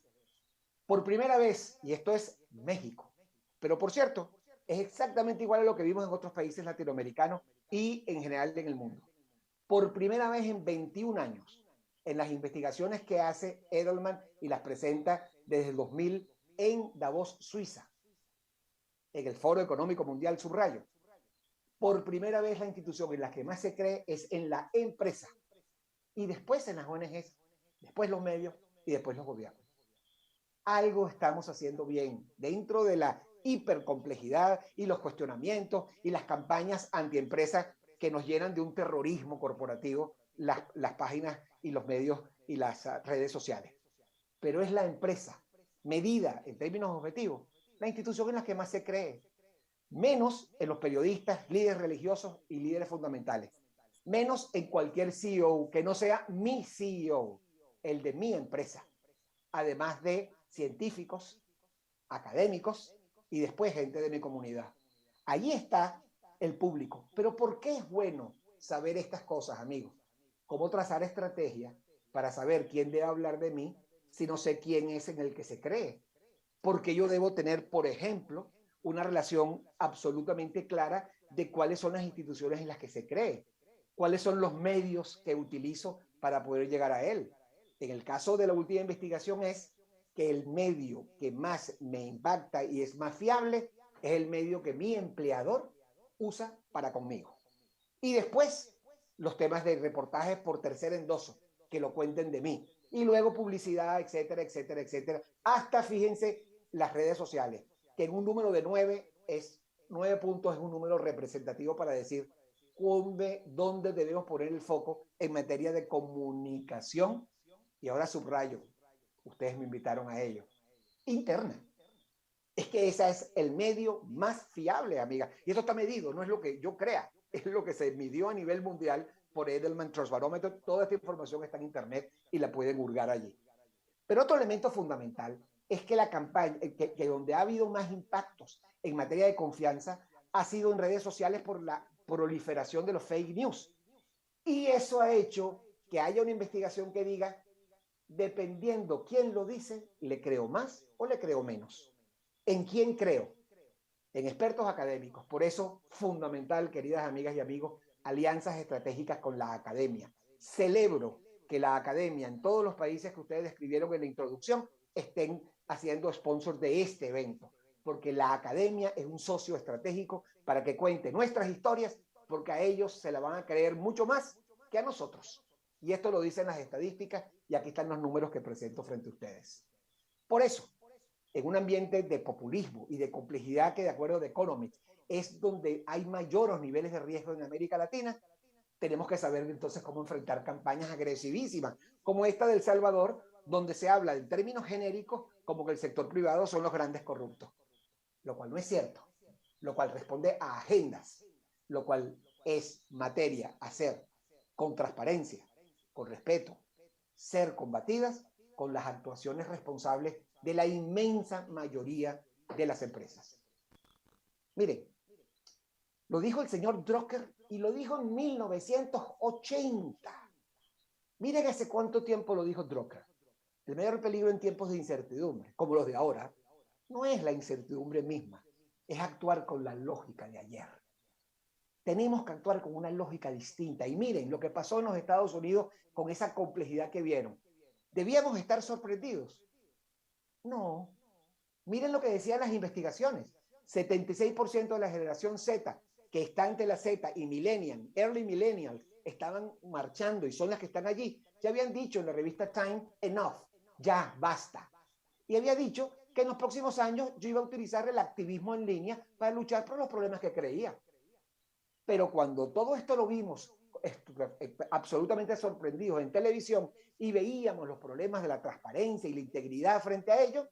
Por primera vez, y esto es México, pero por cierto, es exactamente igual a lo que vimos en otros países latinoamericanos y en general en el mundo. Por primera vez en 21 años, en las investigaciones que hace Edelman y las presenta desde el 2000 en Davos, Suiza, en el Foro Económico Mundial, subrayo. Por primera vez la institución en la que más se cree es en la empresa, y después en las ONGs, después los medios y después los gobiernos. Algo estamos haciendo bien dentro de la hipercomplejidad y los cuestionamientos y las campañas antiempresa que nos llenan de un terrorismo corporativo las páginas y los medios y las redes sociales. Pero es la empresa, medida en términos objetivos, la institución en la que más se cree, menos en los periodistas, líderes religiosos y líderes fundamentales. menos en cualquier CEO que no sea mi CEO, el de mi empresa, además de científicos, académicos y después gente de mi comunidad. Allí está el público. Pero ¿por qué es bueno saber estas cosas, amigos? ¿Cómo trazar estrategias para saber quién debe hablar de mí si no sé quién es en el que se cree? Porque yo debo tener, por ejemplo, una relación absolutamente clara de cuáles son las instituciones en las que se cree, cuáles son los medios que utilizo para poder llegar a él. En el caso de la última investigación es que el medio que más me impacta y es más fiable es el medio que mi empleador usa para conmigo. Y después los temas de reportajes por tercer endoso, que lo cuenten de mí. Y luego publicidad, etcétera, etcétera, etcétera. Hasta, fíjense, las redes sociales, que en un número de 9 puntos es un número representativo para decir dónde debemos poner el foco en materia de comunicación. Y ahora subrayo, ustedes me invitaron a ello, interna. Es que ese es el medio más fiable, amiga. Y eso está medido, no es lo que yo crea, es lo que se midió a nivel mundial por Edelman Trust Barometer. Toda esta información está en internet y la pueden hurgar allí. Pero otro elemento fundamental es que la campaña, que donde ha habido más impactos en materia de confianza ha sido en redes sociales por la proliferación de los fake news. Y eso ha hecho que haya una investigación que diga, dependiendo quién lo dice, le creo más o le creo menos. ¿En quién creo? En expertos académicos. Por eso, fundamental, queridas amigas y amigos, alianzas estratégicas con la academia. Celebro que la academia en todos los países que ustedes describieron en la introducción estén haciendo sponsor de este evento, porque la academia es un socio estratégico para que cuente nuestras historias, porque a ellos se la van a creer mucho más que a nosotros. Y esto lo dicen las estadísticas y aquí están los números que presento frente a ustedes. Por eso, en un ambiente de populismo y de complejidad que, de acuerdo a The Economist, es donde hay mayores niveles de riesgo en América Latina, tenemos que saber entonces cómo enfrentar campañas agresivísimas, como esta del Salvador, donde se habla en términos genéricos como que el sector privado son los grandes corruptos, lo cual no es cierto, lo cual responde a agendas, lo cual es materia a ser con transparencia, con respeto, ser combatidas con las actuaciones responsables de la inmensa mayoría de las empresas. Miren, lo dijo el señor Drucker y lo dijo en 1980. Miren hace cuánto tiempo lo dijo Drucker. El mayor peligro en tiempos de incertidumbre, como los de ahora, no es la incertidumbre misma, es actuar con la lógica de ayer. Tenemos que actuar con una lógica distinta. Y miren lo que pasó en los Estados Unidos con esa complejidad que vieron. ¿Debíamos estar sorprendidos? No. Miren lo que decían las investigaciones. 76% de la generación Z, que está entre la Z y Millennial, Early Millennials, estaban marchando y son las que están allí. Ya habían dicho en la revista Time, enough, ya, basta. Y había dicho que en los próximos años yo iba a utilizar el activismo en línea para luchar por los problemas que creía. Pero cuando todo esto lo vimos absolutamente sorprendidos en televisión y veíamos los problemas de la transparencia y la integridad frente a ellos,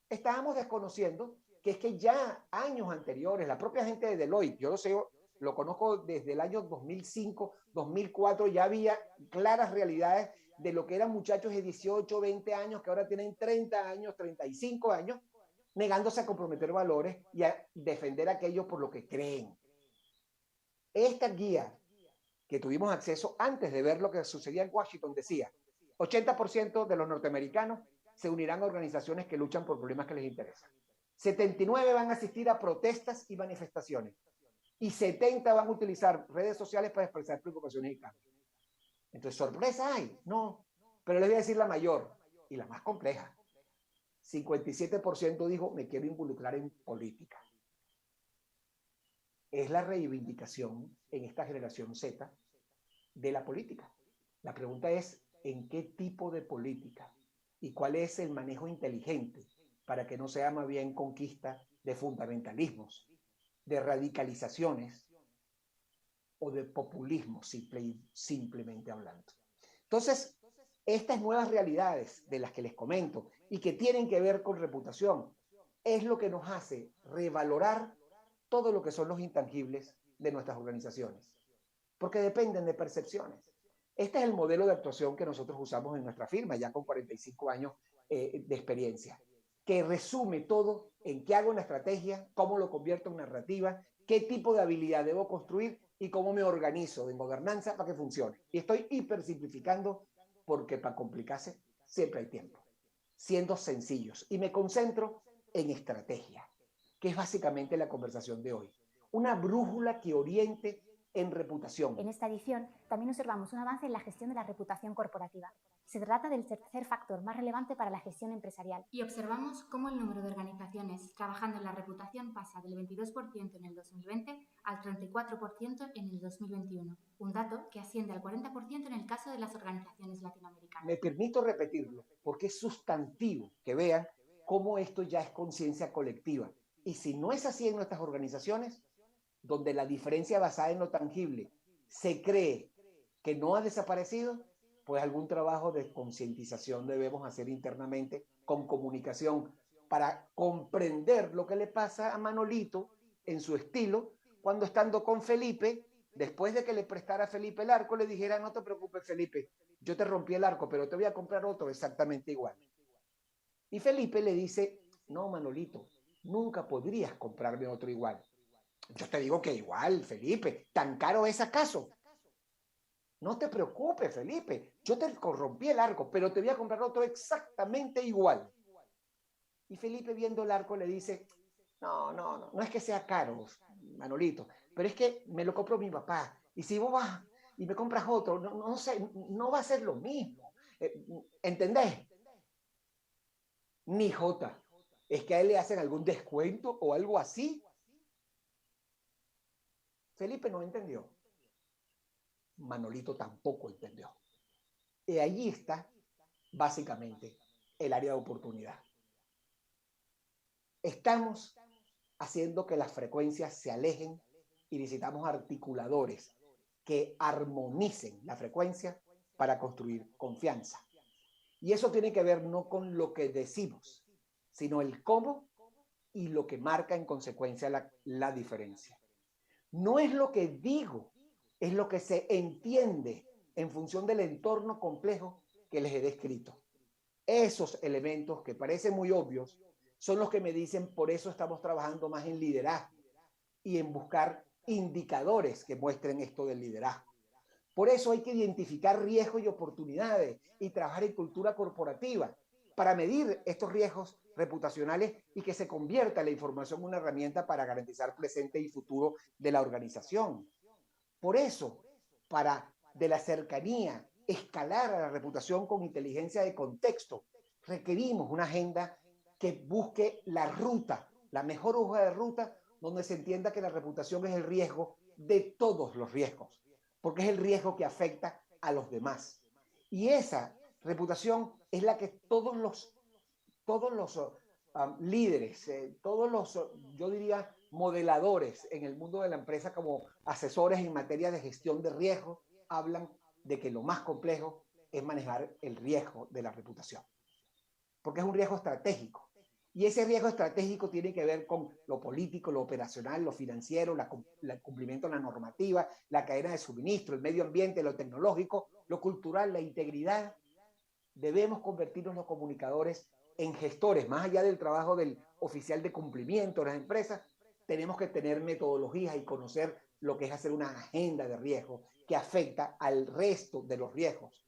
estábamos desconociendo que es que ya años anteriores, la propia gente de Deloitte, yo lo sé, lo conozco desde el año 2005, 2004, ya había claras realidades de lo que eran muchachos de 18, 20 años que ahora tienen 30 años, 35 años, negándose a comprometer valores y a defender aquello por lo que creen. Esta guía que tuvimos acceso antes de ver lo que sucedía en Washington decía, 80% de los norteamericanos se unirán a organizaciones que luchan por problemas que les interesan. 79 van a asistir a protestas y manifestaciones. Y 70 van a utilizar redes sociales para expresar preocupaciones y cambios. Entonces, ¿sorpresa hay? No. Pero les voy a decir la mayor y la más compleja. 57% dijo, me quiero involucrar en política. Es la reivindicación en esta generación Z de la política. La pregunta es, ¿en qué tipo de política? ¿Y cuál es el manejo inteligente para que no sea más bien conquista de fundamentalismos, de radicalizaciones o de populismo, simplemente hablando? Entonces, estas nuevas realidades de las que les comento y que tienen que ver con reputación, es lo que nos hace revalorar todo lo que son los intangibles de nuestras organizaciones. porque dependen de percepciones. Este es el modelo de actuación que nosotros usamos en nuestra firma, ya con 45 años de experiencia, que resume todo en qué hago una estrategia, cómo lo convierto en narrativa, qué tipo de habilidad debo construir y cómo me organizo en gobernanza para que funcione. Y estoy hiper simplificando porque para complicarse siempre hay tiempo, siendo sencillos. Y me concentro en estrategia, que es básicamente la conversación de hoy. Una brújula que oriente en reputación. En esta edición también observamos un avance en la gestión de la reputación corporativa. Se trata del tercer factor más relevante para la gestión empresarial. Y observamos cómo el número de organizaciones trabajando en la reputación pasa del 22% en el 2020 al 34% en el 2021, un dato que asciende al 40% en el caso de las organizaciones latinoamericanas. Me permito repetirlo porque es sustantivo que vean cómo esto ya es conciencia colectiva. Y si no es así en nuestras organizaciones, donde la diferencia basada en lo tangible se cree que no ha desaparecido, pues algún trabajo de concientización debemos hacer internamente con comunicación para comprender lo que le pasa a Manolito en su estilo cuando estando con Felipe, después de que le prestara a Felipe el arco, le dijera: no te preocupes, Felipe, yo te rompí el arco, pero te voy a comprar otro exactamente igual. Y Felipe le dice: no, Manolito, nunca podrías comprarme otro igual. Yo te digo que igual, Felipe, ¿tan caro es acaso? No te preocupes, Felipe, yo te corrompí el arco, pero te voy a comprar otro exactamente igual. Y Felipe, viendo el arco, le dice: no es que sea caro, Manolito, pero es que me lo compró mi papá, y si vos vas y me compras otro, no sé, no va a ser lo mismo. ¿Entendés? Ni jota. ¿Es que a él le hacen algún descuento o algo así? Felipe no entendió. Manolito tampoco entendió. Y allí está, básicamente, el área de oportunidad. Estamos haciendo que las frecuencias se alejen y necesitamos articuladores que armonicen la frecuencia para construir confianza. Y eso tiene que ver no con lo que decimos, sino el cómo y lo que marca en consecuencia la diferencia. No es lo que digo, es lo que se entiende en función del entorno complejo que les he descrito. Esos elementos que parecen muy obvios son los que me dicen: por eso estamos trabajando más en liderazgo y en buscar indicadores que muestren esto del liderazgo. Por eso hay que identificar riesgos y oportunidades y trabajar en cultura corporativa para medir estos riesgos reputacionales y que se convierta la información en una herramienta para garantizar presente y futuro de la organización. Por eso, para de la cercanía escalar a la reputación con inteligencia de contexto, requerimos una agenda que busque la ruta, la mejor hoja de ruta, donde se entienda que la reputación es el riesgo de todos los riesgos, porque es el riesgo que afecta a los demás. Y esa reputación es la que todos los líderes, yo diría, modeladores en el mundo de la empresa como asesores en materia de gestión de riesgo, hablan de que lo más complejo es manejar el riesgo de la reputación, porque es un riesgo estratégico. Y ese riesgo estratégico tiene que ver con lo político, lo operacional, lo financiero, el cumplimiento de la normativa, la cadena de suministro, el medio ambiente, lo tecnológico, lo cultural, la integridad. Debemos convertirnos los comunicadores en gestores, más allá del trabajo del oficial de cumplimiento de las empresas. Tenemos que tener metodologías y conocer lo que es hacer una agenda de riesgo que afecta al resto de los riesgos.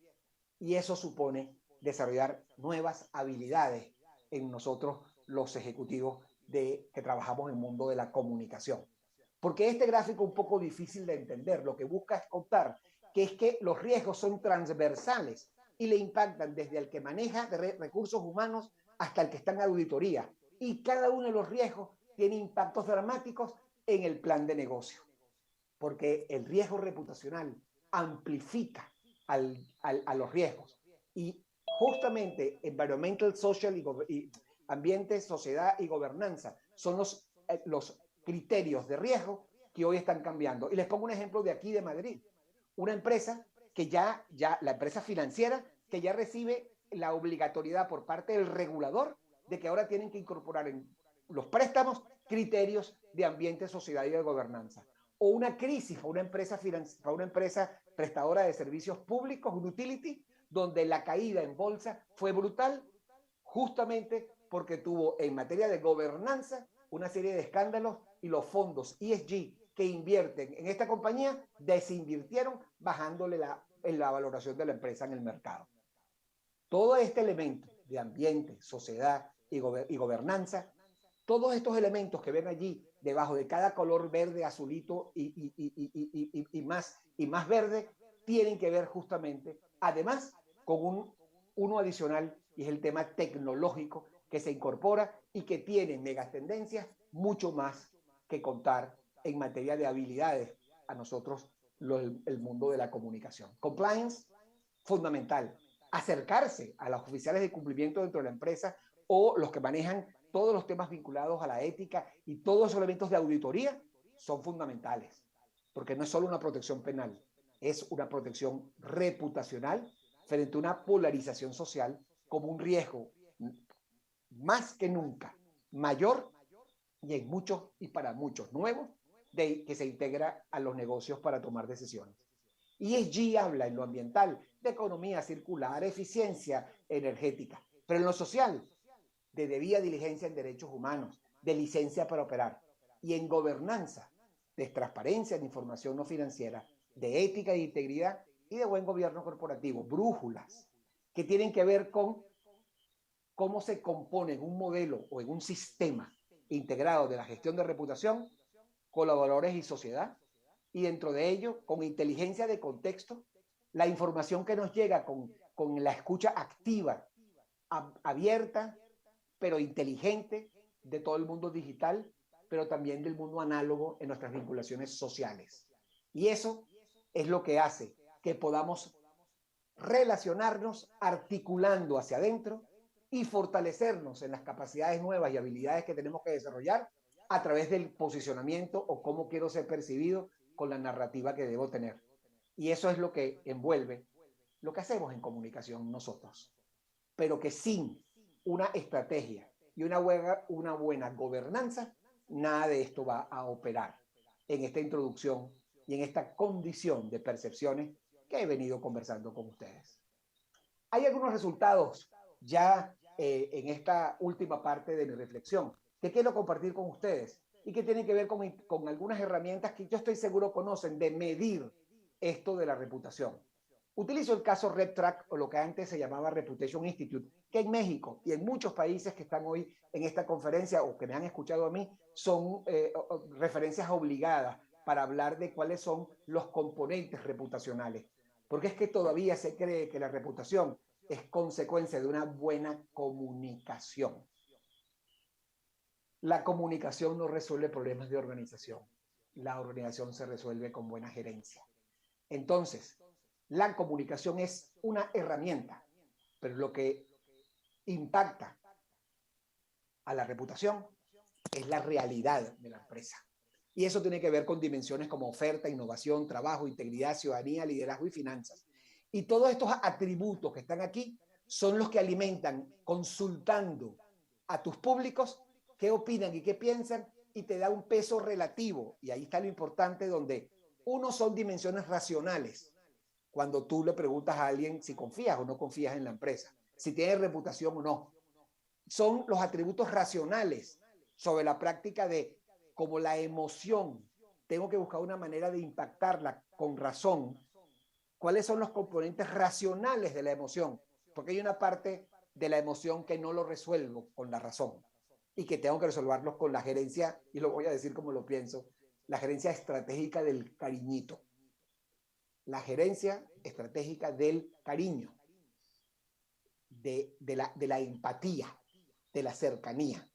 Y eso supone desarrollar nuevas habilidades en nosotros, los ejecutivos que trabajamos en el mundo de la comunicación. Porque este gráfico es un poco difícil de entender. Lo que busca es contar que es que los riesgos son transversales y le impactan desde el que maneja recursos humanos hasta el que está en auditoría. Y cada uno de los riesgos tiene impactos dramáticos en el plan de negocio. Porque el riesgo reputacional amplifica a los riesgos. Y justamente environmental, social y ambiente, sociedad y gobernanza son los criterios de riesgo que hoy están cambiando. Y les pongo un ejemplo de aquí de Madrid. Una empresa que la empresa financiera que ya recibe la obligatoriedad por parte del regulador de que ahora tienen que incorporar en los préstamos criterios de ambiente, sociedad y de gobernanza. o una crisis para una empresa prestadora de servicios públicos, un utility, donde la caída en bolsa fue brutal, justamente porque tuvo en materia de gobernanza una serie de escándalos y los fondos ESG que invierten en esta compañía desinvirtieron bajándole en la valoración de la empresa en el mercado. Todo este elemento de ambiente, sociedad y gobernanza, todos estos elementos que ven allí debajo de cada color verde, azulito y más verde, tienen que ver justamente, además, con uno adicional, y es el tema tecnológico que se incorpora y que tiene megatendencias mucho más que contar en materia de habilidades a nosotros el mundo de la comunicación. Compliance, fundamental. Acercarse a los oficiales de cumplimiento dentro de la empresa o los que manejan todos los temas vinculados a la ética y todos esos elementos de auditoría son fundamentales, porque no es solo una protección penal, es una protección reputacional frente a una polarización social como un riesgo más que nunca mayor y en muchos y para muchos nuevos que se integra a los negocios para tomar decisiones. ESG habla en lo ambiental de economía circular, eficiencia energética, pero en lo social de debida diligencia en derechos humanos, de licencia para operar, y en gobernanza, de transparencia de información no financiera, de ética e integridad y de buen gobierno corporativo, brújulas que tienen que ver con cómo se compone en un modelo o en un sistema integrado de la gestión de reputación, colaboradores y sociedad, y dentro de ello, con inteligencia de contexto, la información que nos llega con la escucha activa, abierta, pero inteligente de todo el mundo digital, pero también del mundo análogo en nuestras vinculaciones sociales. Y eso es lo que hace que podamos relacionarnos articulando hacia adentro y fortalecernos en las capacidades nuevas y habilidades que tenemos que desarrollar a través del posicionamiento o cómo quiero ser percibido con la narrativa que debo tener. Y eso es lo que envuelve lo que hacemos en comunicación nosotros, pero que sin una estrategia y una buena gobernanza, nada de esto va a operar en esta introducción y en esta condición de percepciones que he venido conversando con ustedes. Hay algunos resultados ya en esta última parte de mi reflexión que quiero compartir con ustedes y que tienen que ver con algunas herramientas que yo estoy seguro conocen de medir esto de la reputación. Utilizo el caso RepTrak, o lo que antes se llamaba Reputation Institute, que en México y en muchos países que están hoy en esta conferencia o que me han escuchado a mí, son referencias obligadas para hablar de cuáles son los componentes reputacionales. Porque es que todavía se cree que la reputación es consecuencia de una buena comunicación. La comunicación no resuelve problemas de organización. La organización se resuelve con buena gerencia. Entonces, la comunicación es una herramienta, pero lo que impacta a la reputación es la realidad de la empresa. Y eso tiene que ver con dimensiones como oferta, innovación, trabajo, integridad, ciudadanía, liderazgo y finanzas. Y todos estos atributos que están aquí son los que alimentan, consultando a tus públicos qué opinan y qué piensan, y te da un peso relativo. Y ahí está lo importante, donde uno son dimensiones racionales. Cuando tú le preguntas a alguien si confías o no confías en la empresa, si tiene reputación o no. Son los atributos racionales sobre la práctica de como la emoción. Tengo que buscar una manera de impactarla con razón. ¿Cuáles son los componentes racionales de la emoción? Porque hay una parte de la emoción que no lo resuelvo con la razón y que tengo que resolverlos con la gerencia, y lo voy a decir como lo pienso, la gerencia estratégica del cariñito. La gerencia estratégica del cariño, de la empatía, de la cercanía.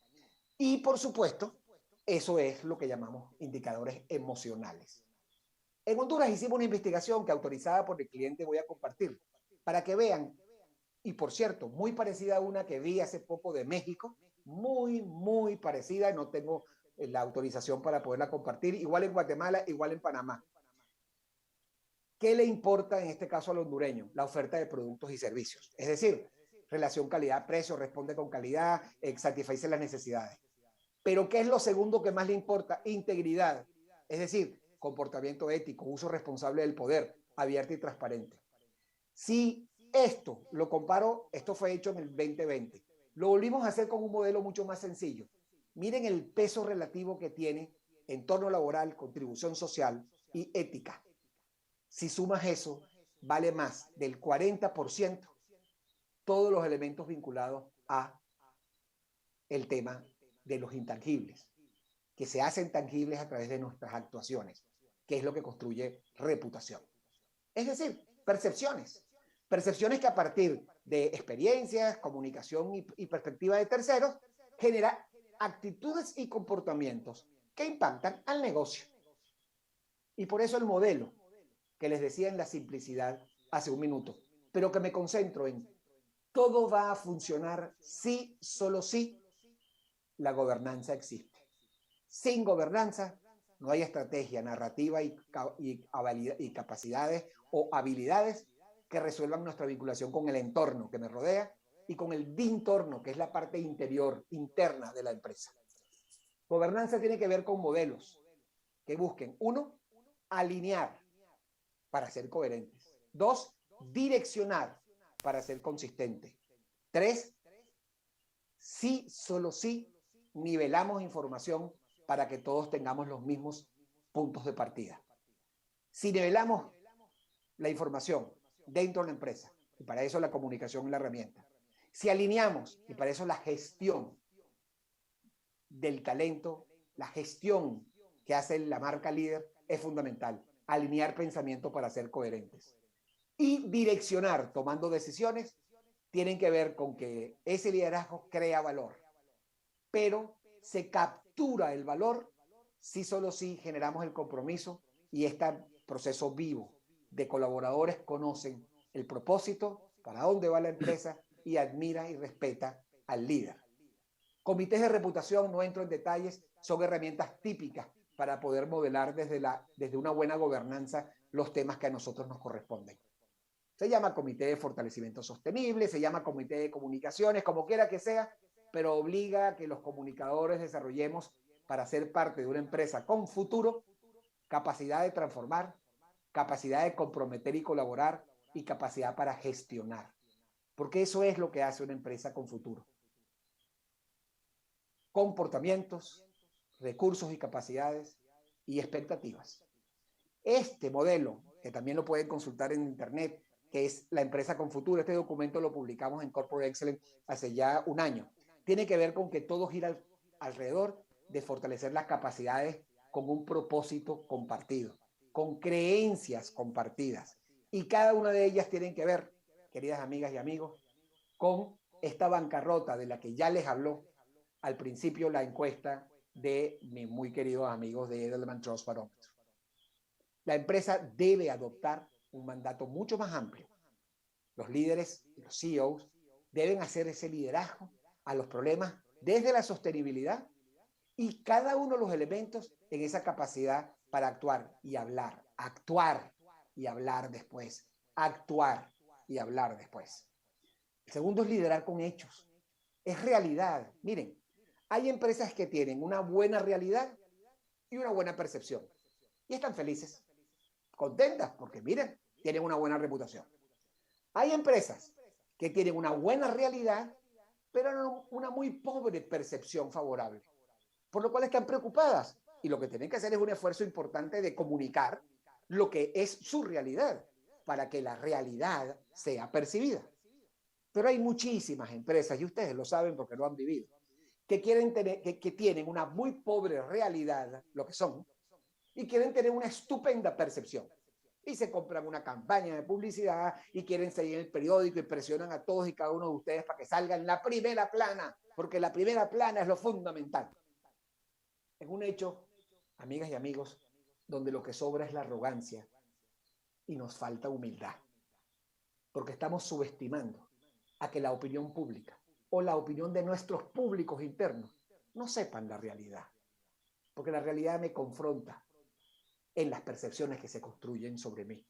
Y por supuesto, eso es lo que llamamos indicadores emocionales. En Honduras hicimos una investigación que, autorizada por el cliente, voy a compartir para que vean, y por cierto, muy parecida a una que vi hace poco de México, muy parecida, no tengo la autorización para poderla compartir, igual en Guatemala, igual en Panamá. ¿Qué le importa en este caso al hondureño? La oferta de productos y servicios. Es decir, relación calidad-precio, responde con calidad, satisface las necesidades. Pero ¿qué es lo segundo que más le importa? Integridad. Es decir, comportamiento ético, uso responsable del poder, abierto y transparente. Si esto lo comparo, esto fue hecho en el 2020, lo volvimos a hacer con un modelo mucho más sencillo. Miren el peso relativo que tiene entorno laboral, contribución social y ética. Si sumas eso, vale más del 40% todos los elementos vinculados a el tema de los intangibles, que se hacen tangibles a través de nuestras actuaciones, que es lo que construye reputación. Es decir, percepciones. Percepciones que a partir de experiencias, comunicación y perspectiva de terceros, genera actitudes y comportamientos que impactan al negocio. Y por eso el modelo que les decía en la simplicidad hace un minuto, pero que me concentro en todo va a funcionar si, solo si, la gobernanza existe. Sin gobernanza no hay estrategia, narrativa y capacidades o habilidades que resuelvan nuestra vinculación con el entorno que me rodea y con el dintorno, que es la parte interior, interna de la empresa. Gobernanza tiene que ver con modelos que busquen, 1, alinear para ser coherentes. 2, direccionar para ser consistente. 3, sí, solo sí, nivelamos información para que todos tengamos los mismos puntos de partida. Si nivelamos la información dentro de la empresa, y para eso la comunicación es la herramienta. Si alineamos, y para eso la gestión del talento, la gestión que hace la marca líder es fundamental. Alinear pensamiento para ser coherentes. Y direccionar, tomando decisiones, tienen que ver con que ese liderazgo crea valor. Pero se captura el valor si solo si generamos el compromiso y este proceso vivo de colaboradores conocen el propósito, para dónde va la empresa y admira y respeta al líder. Comités de reputación, no entro en detalles, son herramientas típicas para poder modelar desde una buena gobernanza los temas que a nosotros nos corresponden. Se llama comité de fortalecimiento sostenible, se llama comité de comunicaciones, como quiera que sea, pero obliga a que los comunicadores desarrollemos para ser parte de una empresa con futuro, capacidad de transformar, capacidad de comprometer y colaborar y capacidad para gestionar. Porque eso es lo que hace una empresa con futuro. Comportamientos, recursos y capacidades y expectativas. Este modelo, que también lo pueden consultar en internet, que es la empresa con futuro, este documento lo publicamos en Corporate Excellence hace ya un año, tiene que ver con que todo gira alrededor de fortalecer las capacidades con un propósito compartido, con creencias compartidas. Y cada una de ellas tienen que ver, queridas amigas y amigos, con esta bancarrota de la que ya les habló al principio la encuesta de mis muy queridos amigos de Edelman Trust Barometer. La empresa debe adoptar un mandato mucho más amplio. Los líderes y los CEOs deben hacer ese liderazgo a los problemas desde la sostenibilidad y cada uno de los elementos en esa capacidad para actuar y hablar después, actuar y hablar después. El segundo es liderar con hechos. Es realidad. Miren, hay empresas que tienen una buena realidad y una buena percepción. Y están felices, contentas, porque miren, tienen una buena reputación. Hay empresas que tienen una buena realidad, pero una muy pobre percepción favorable. Por lo cual están preocupadas. Y lo que tienen que hacer es un esfuerzo importante de comunicar lo que es su realidad, para que la realidad sea percibida. Pero hay muchísimas empresas, y ustedes lo saben porque lo han vivido, que tienen una muy pobre realidad, lo que son, y quieren tener una estupenda percepción. Y se compran una campaña de publicidad y quieren salir en el periódico y presionan a todos y cada uno de ustedes para que salgan en la primera plana, porque la primera plana es lo fundamental. Es un hecho, amigas y amigos, donde lo que sobra es la arrogancia y nos falta humildad, porque estamos subestimando a que la opinión pública o la opinión de nuestros públicos internos no sepan la realidad, porque la realidad me confronta en las percepciones que se construyen sobre mí.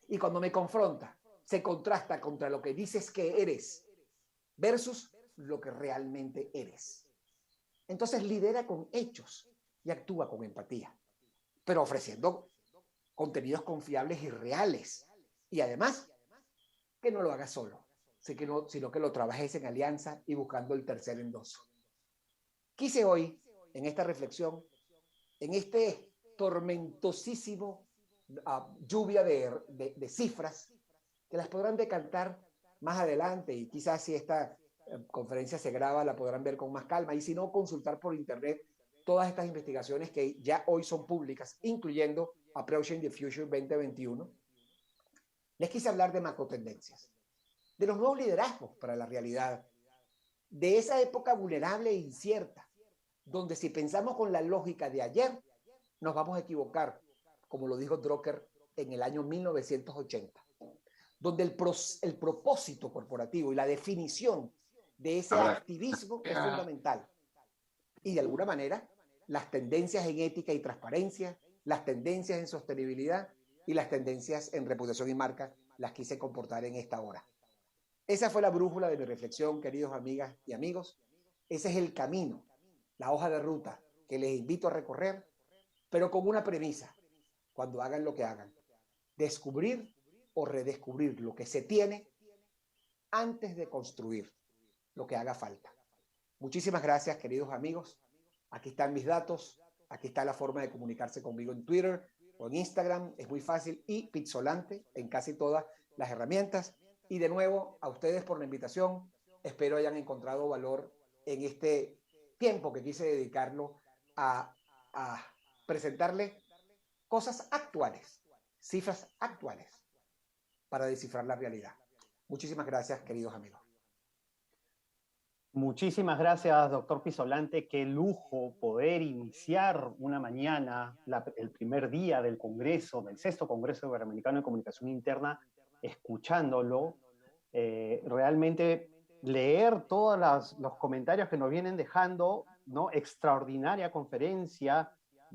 Y cuando me confronta, se contrasta contra lo que dices que eres versus lo que realmente eres. Entonces lidera con hechos y actúa con empatía, pero ofreciendo contenidos confiables y reales. Y además, que no lo hagas solo, sino que lo trabajes en alianza y buscando el tercer endoso. Quise hoy, en esta reflexión, en este tormentosísimo lluvia de cifras, que las podrán decantar más adelante, y quizás si esta conferencia se graba la podrán ver con más calma, y si no, consultar por internet todas estas investigaciones que ya hoy son públicas, incluyendo Approaching the Future 2021. Les quise hablar de macrotendencias, de los nuevos liderazgos para la realidad, de esa época vulnerable e incierta, donde si pensamos con la lógica de ayer, nos vamos a equivocar, como lo dijo Drucker en el año 1980, donde el propósito corporativo y la definición de ese activismo es fundamental. Y de alguna manera, las tendencias en ética y transparencia, las tendencias en sostenibilidad y las tendencias en reputación y marca las quise comportar en esta hora. Esa fue la brújula de mi reflexión, queridos amigas y amigos. Ese es el camino, la hoja de ruta que les invito a recorrer, pero con una premisa: cuando hagan lo que hagan, descubrir o redescubrir lo que se tiene antes de construir lo que haga falta. Muchísimas gracias, queridos amigos. Aquí están mis datos, aquí está la forma de comunicarse conmigo en Twitter o en Instagram, es muy fácil, y Pizzolante en casi todas las herramientas. Y de nuevo, a ustedes por la invitación. Espero hayan encontrado valor en este tiempo que quise dedicarlo a presentarle cosas actuales, cifras actuales, para descifrar la realidad. Muchísimas gracias, queridos amigos. Muchísimas gracias, doctor Pizzolante. Qué lujo poder iniciar una mañana, el primer día del Congreso, del 6º Congreso Iberoamericano de Comunicación Interna, escuchándolo. Realmente leer todos los comentarios que nos vienen dejando, ¿no? Extraordinaria conferencia,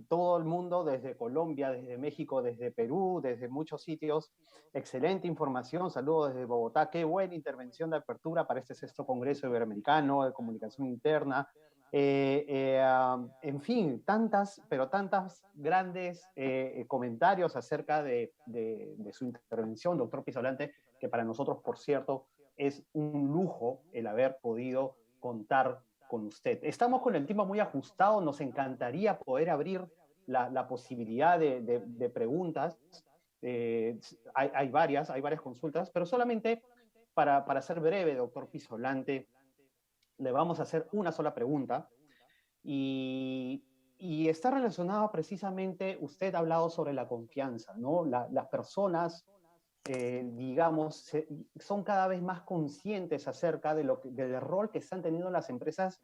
todo el mundo desde Colombia, desde México, desde Perú, desde muchos sitios. Excelente información, saludos desde Bogotá. Qué buena intervención de apertura para este 6º Congreso Iberoamericano de Comunicación Interna. En fin, tantas grandes comentarios acerca de su intervención, doctor Pizzolante, que para nosotros, por cierto, es un lujo el haber podido contar con usted. Estamos con el tiempo muy ajustado, nos encantaría poder abrir la posibilidad de preguntas. Hay varias consultas, pero solamente para ser breve, doctor Pizzolante, le vamos a hacer una sola pregunta y está relacionado precisamente, usted ha hablado sobre la confianza, ¿no? Las personas, digamos, son cada vez más conscientes acerca del rol que están teniendo las empresas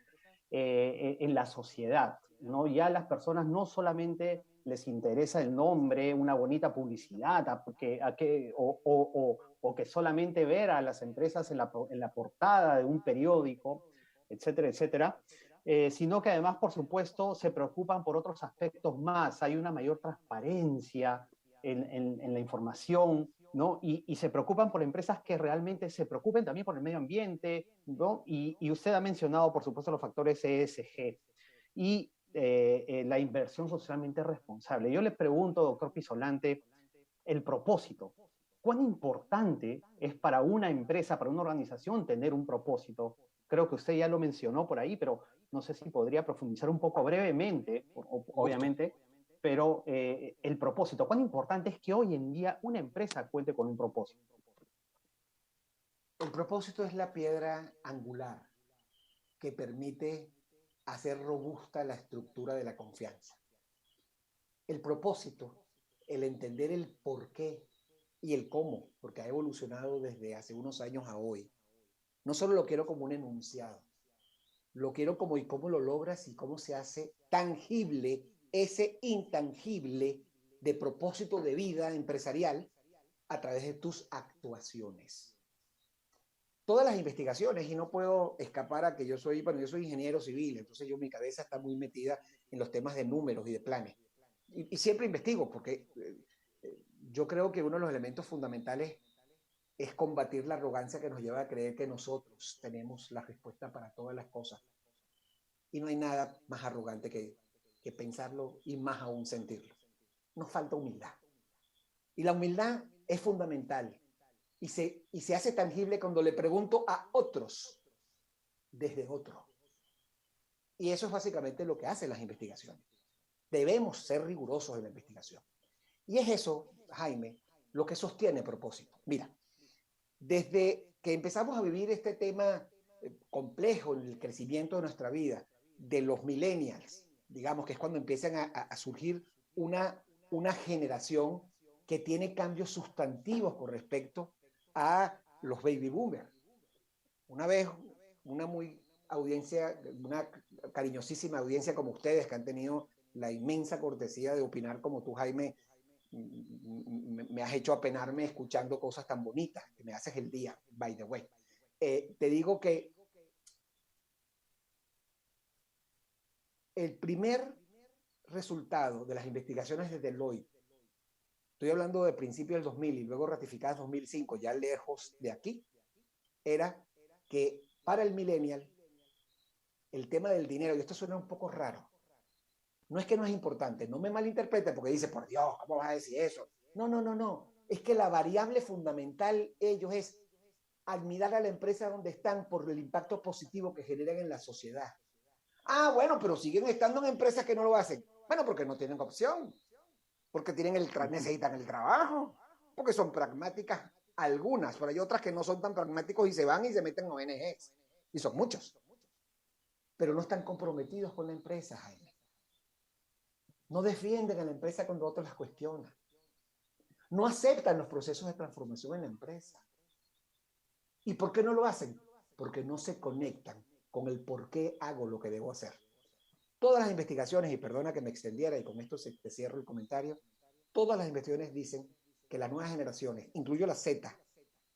en la sociedad, ¿no? Ya las personas no solamente les interesa el nombre, una bonita publicidad, o que solamente ver a las empresas en la portada de un periódico, etcétera, etcétera, sino que además, por supuesto, se preocupan por otros aspectos más. Hay una mayor transparencia en la información, ¿no? Y se preocupan por empresas que realmente se preocupen también por el medio ambiente, ¿no? Y usted ha mencionado, por supuesto, los factores ESG y la inversión socialmente responsable. Yo le pregunto, doctor Pizzolante, el propósito. ¿Cuán importante es para una empresa, para una organización, tener un propósito? Creo que usted ya lo mencionó por ahí, pero no sé si podría profundizar un poco brevemente, obviamente, pero el propósito. ¿Cuán importante es que hoy en día una empresa cuente con un propósito? El propósito es la piedra angular que permite hacer robusta la estructura de la confianza. El propósito, el entender el por qué y el cómo, porque ha evolucionado desde hace unos años a hoy. No solo lo quiero como un enunciado, lo quiero como y cómo lo logras y cómo se hace tangible ese intangible de propósito de vida empresarial a través de tus actuaciones. Todas las investigaciones, y no puedo escapar a que yo soy ingeniero civil, entonces mi cabeza está muy metida en los temas de números y de planes. Y siempre investigo, porque yo creo que uno de los elementos fundamentales es combatir la arrogancia que nos lleva a creer que nosotros tenemos la respuesta para todas las cosas. Y no hay nada más arrogante que pensarlo y más aún sentirlo. Nos falta humildad. Y la humildad es fundamental y se hace tangible cuando le pregunto a otros desde otro. Y eso es básicamente lo que hacen las investigaciones. Debemos ser rigurosos en la investigación. Y es eso, Jaime, lo que sostiene Propósito. Mira, desde que empezamos a vivir este tema complejo en el crecimiento de nuestra vida, de los millennials, digamos que es cuando empiezan a surgir una generación que tiene cambios sustantivos con respecto a los baby boomers. Una vez, una cariñosísima audiencia como ustedes, que han tenido la inmensa cortesía de opinar como tú, Jaime, me has hecho apenarme escuchando cosas tan bonitas, que me haces el día, by the way. Te digo que el primer resultado de las investigaciones de Deloitte, estoy hablando de principios del 2000 y luego ratificadas en 2005, ya lejos de aquí, era que para el millennial el tema del dinero, y esto suena un poco raro, no es que no es importante, no me malinterpreten porque dice, por Dios, ¿cómo vas a decir eso? No. Es que la variable fundamental ellos es admirar a la empresa donde están por el impacto positivo que generan en la sociedad. Ah, bueno, pero siguen estando en empresas que no lo hacen. Bueno, porque no tienen opción, porque necesitan el trabajo, porque son pragmáticas algunas, pero hay otras que no son tan pragmáticos y se van y se meten en ONGs. Y son muchos. Pero no están comprometidos con la empresa, Jaime. No defienden a la empresa cuando otros las cuestionan. No aceptan los procesos de transformación en la empresa. ¿Y por qué no lo hacen? Porque no se conectan con el por qué hago lo que debo hacer. Todas las investigaciones, y perdona que me extendiera y con esto te cierro el comentario, todas las investigaciones dicen que las nuevas generaciones, incluyo la Z,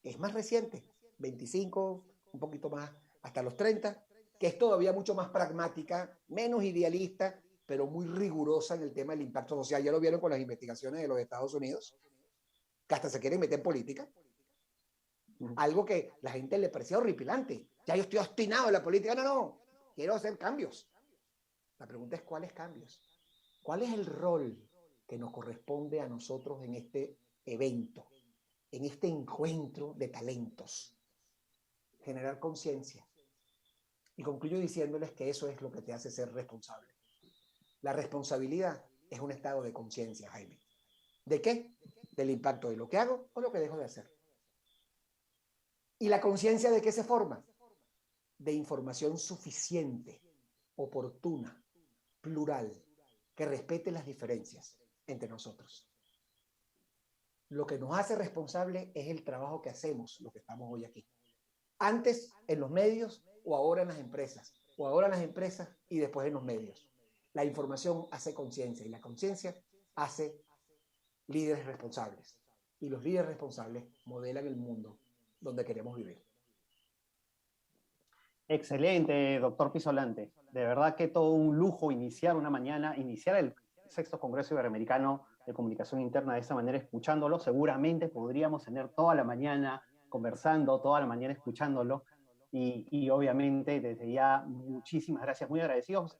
es más reciente, 25, un poquito más, hasta los 30, que es todavía mucho más pragmática, menos idealista, pero muy rigurosa en el tema del impacto social. Ya lo vieron con las investigaciones de los Estados Unidos, que hasta se quieren meter en política. Algo que la gente le parecía horripilante. Ya yo estoy obstinado en la política. No, quiero hacer cambios. La pregunta es, ¿cuáles cambios? ¿Cuál es el rol que nos corresponde a nosotros en este evento, en este encuentro de talentos? Generar conciencia. Y concluyo diciéndoles que eso es lo que te hace ser responsable. La responsabilidad es un estado de conciencia, Jaime. ¿De qué? Del impacto de lo que hago o lo que dejo de hacer. ¿Y la conciencia de qué se forma? De información suficiente, oportuna, plural, que respete las diferencias entre nosotros. Lo que nos hace responsable es el trabajo que hacemos, lo que estamos hoy aquí. Antes en los medios o ahora en las empresas, o ahora en las empresas y después en los medios. La información hace conciencia y la conciencia hace líderes responsables. Y los líderes responsables modelan el mundo donde queremos vivir. Excelente, doctor Pisolante. De verdad que todo un lujo iniciar una mañana, iniciar el sexto Congreso Iberoamericano de Comunicación Interna de esta manera, escuchándolo. Seguramente podríamos tener toda la mañana conversando, toda la mañana escuchándolo. Y obviamente desde ya muchísimas gracias, muy agradecidos.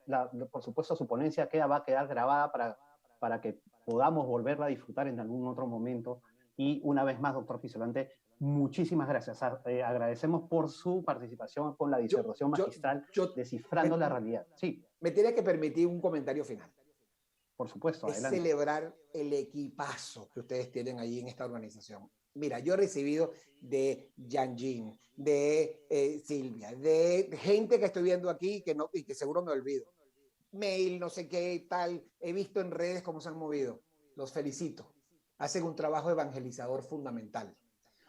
Por supuesto su ponencia va a quedar grabada para que podamos volverla a disfrutar en algún otro momento. Y una vez más, doctor Pisolante, muchísimas gracias. Agradecemos por su participación con la disertación magistral Descifrando la Realidad. Sí. Me tiene que permitir un comentario final. Por supuesto, es adelante. Celebrar el equipazo que ustedes tienen ahí en esta organización. Mira, yo he recibido de Yanjin, de Silvia, de gente que estoy viendo aquí y que seguro me olvido. Mail, no sé qué, tal. He visto en redes cómo se han movido. Los felicito. Hacen un trabajo evangelizador fundamental.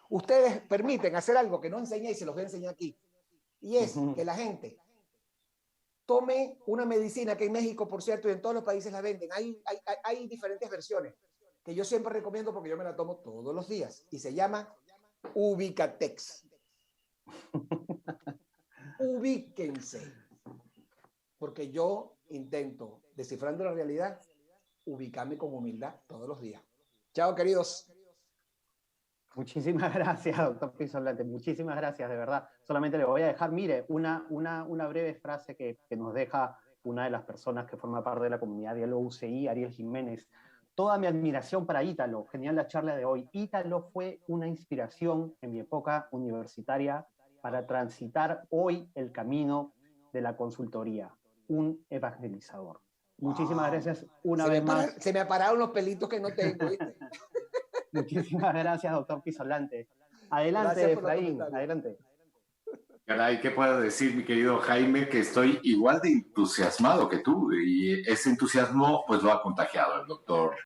Ustedes permiten hacer algo que no enseñé y se los voy a enseñar aquí. Y es que la gente tome una medicina que en México, por cierto, y en todos los países la venden. Hay diferentes versiones que yo siempre recomiendo porque yo me la tomo todos los días. Y se llama Ubicatex. Ubíquense. Porque yo intento, descifrando la realidad, ubicarme con humildad todos los días. Chao, queridos. Muchísimas gracias, doctor Pisolante. Muchísimas gracias, de verdad. Solamente le voy a dejar, mire, una breve frase que nos deja una de las personas que forma parte de la comunidad Diálogo UCI, Ariel Jiménez. toda mi admiración para Ítalo. Genial la charla de hoy. Ítalo fue una inspiración en mi época universitaria para transitar hoy el camino de la consultoría. Un evangelizador. Muchísimas gracias una vez más. Se me apararon los pelitos que no tengo, ¿viste? Muchísimas gracias, doctor Pisolante. Adelante, Efraín, adelante. Caray, ¿qué puedo decir, mi querido Jaime? Que estoy igual de entusiasmado que tú y ese entusiasmo pues lo ha contagiado el doctor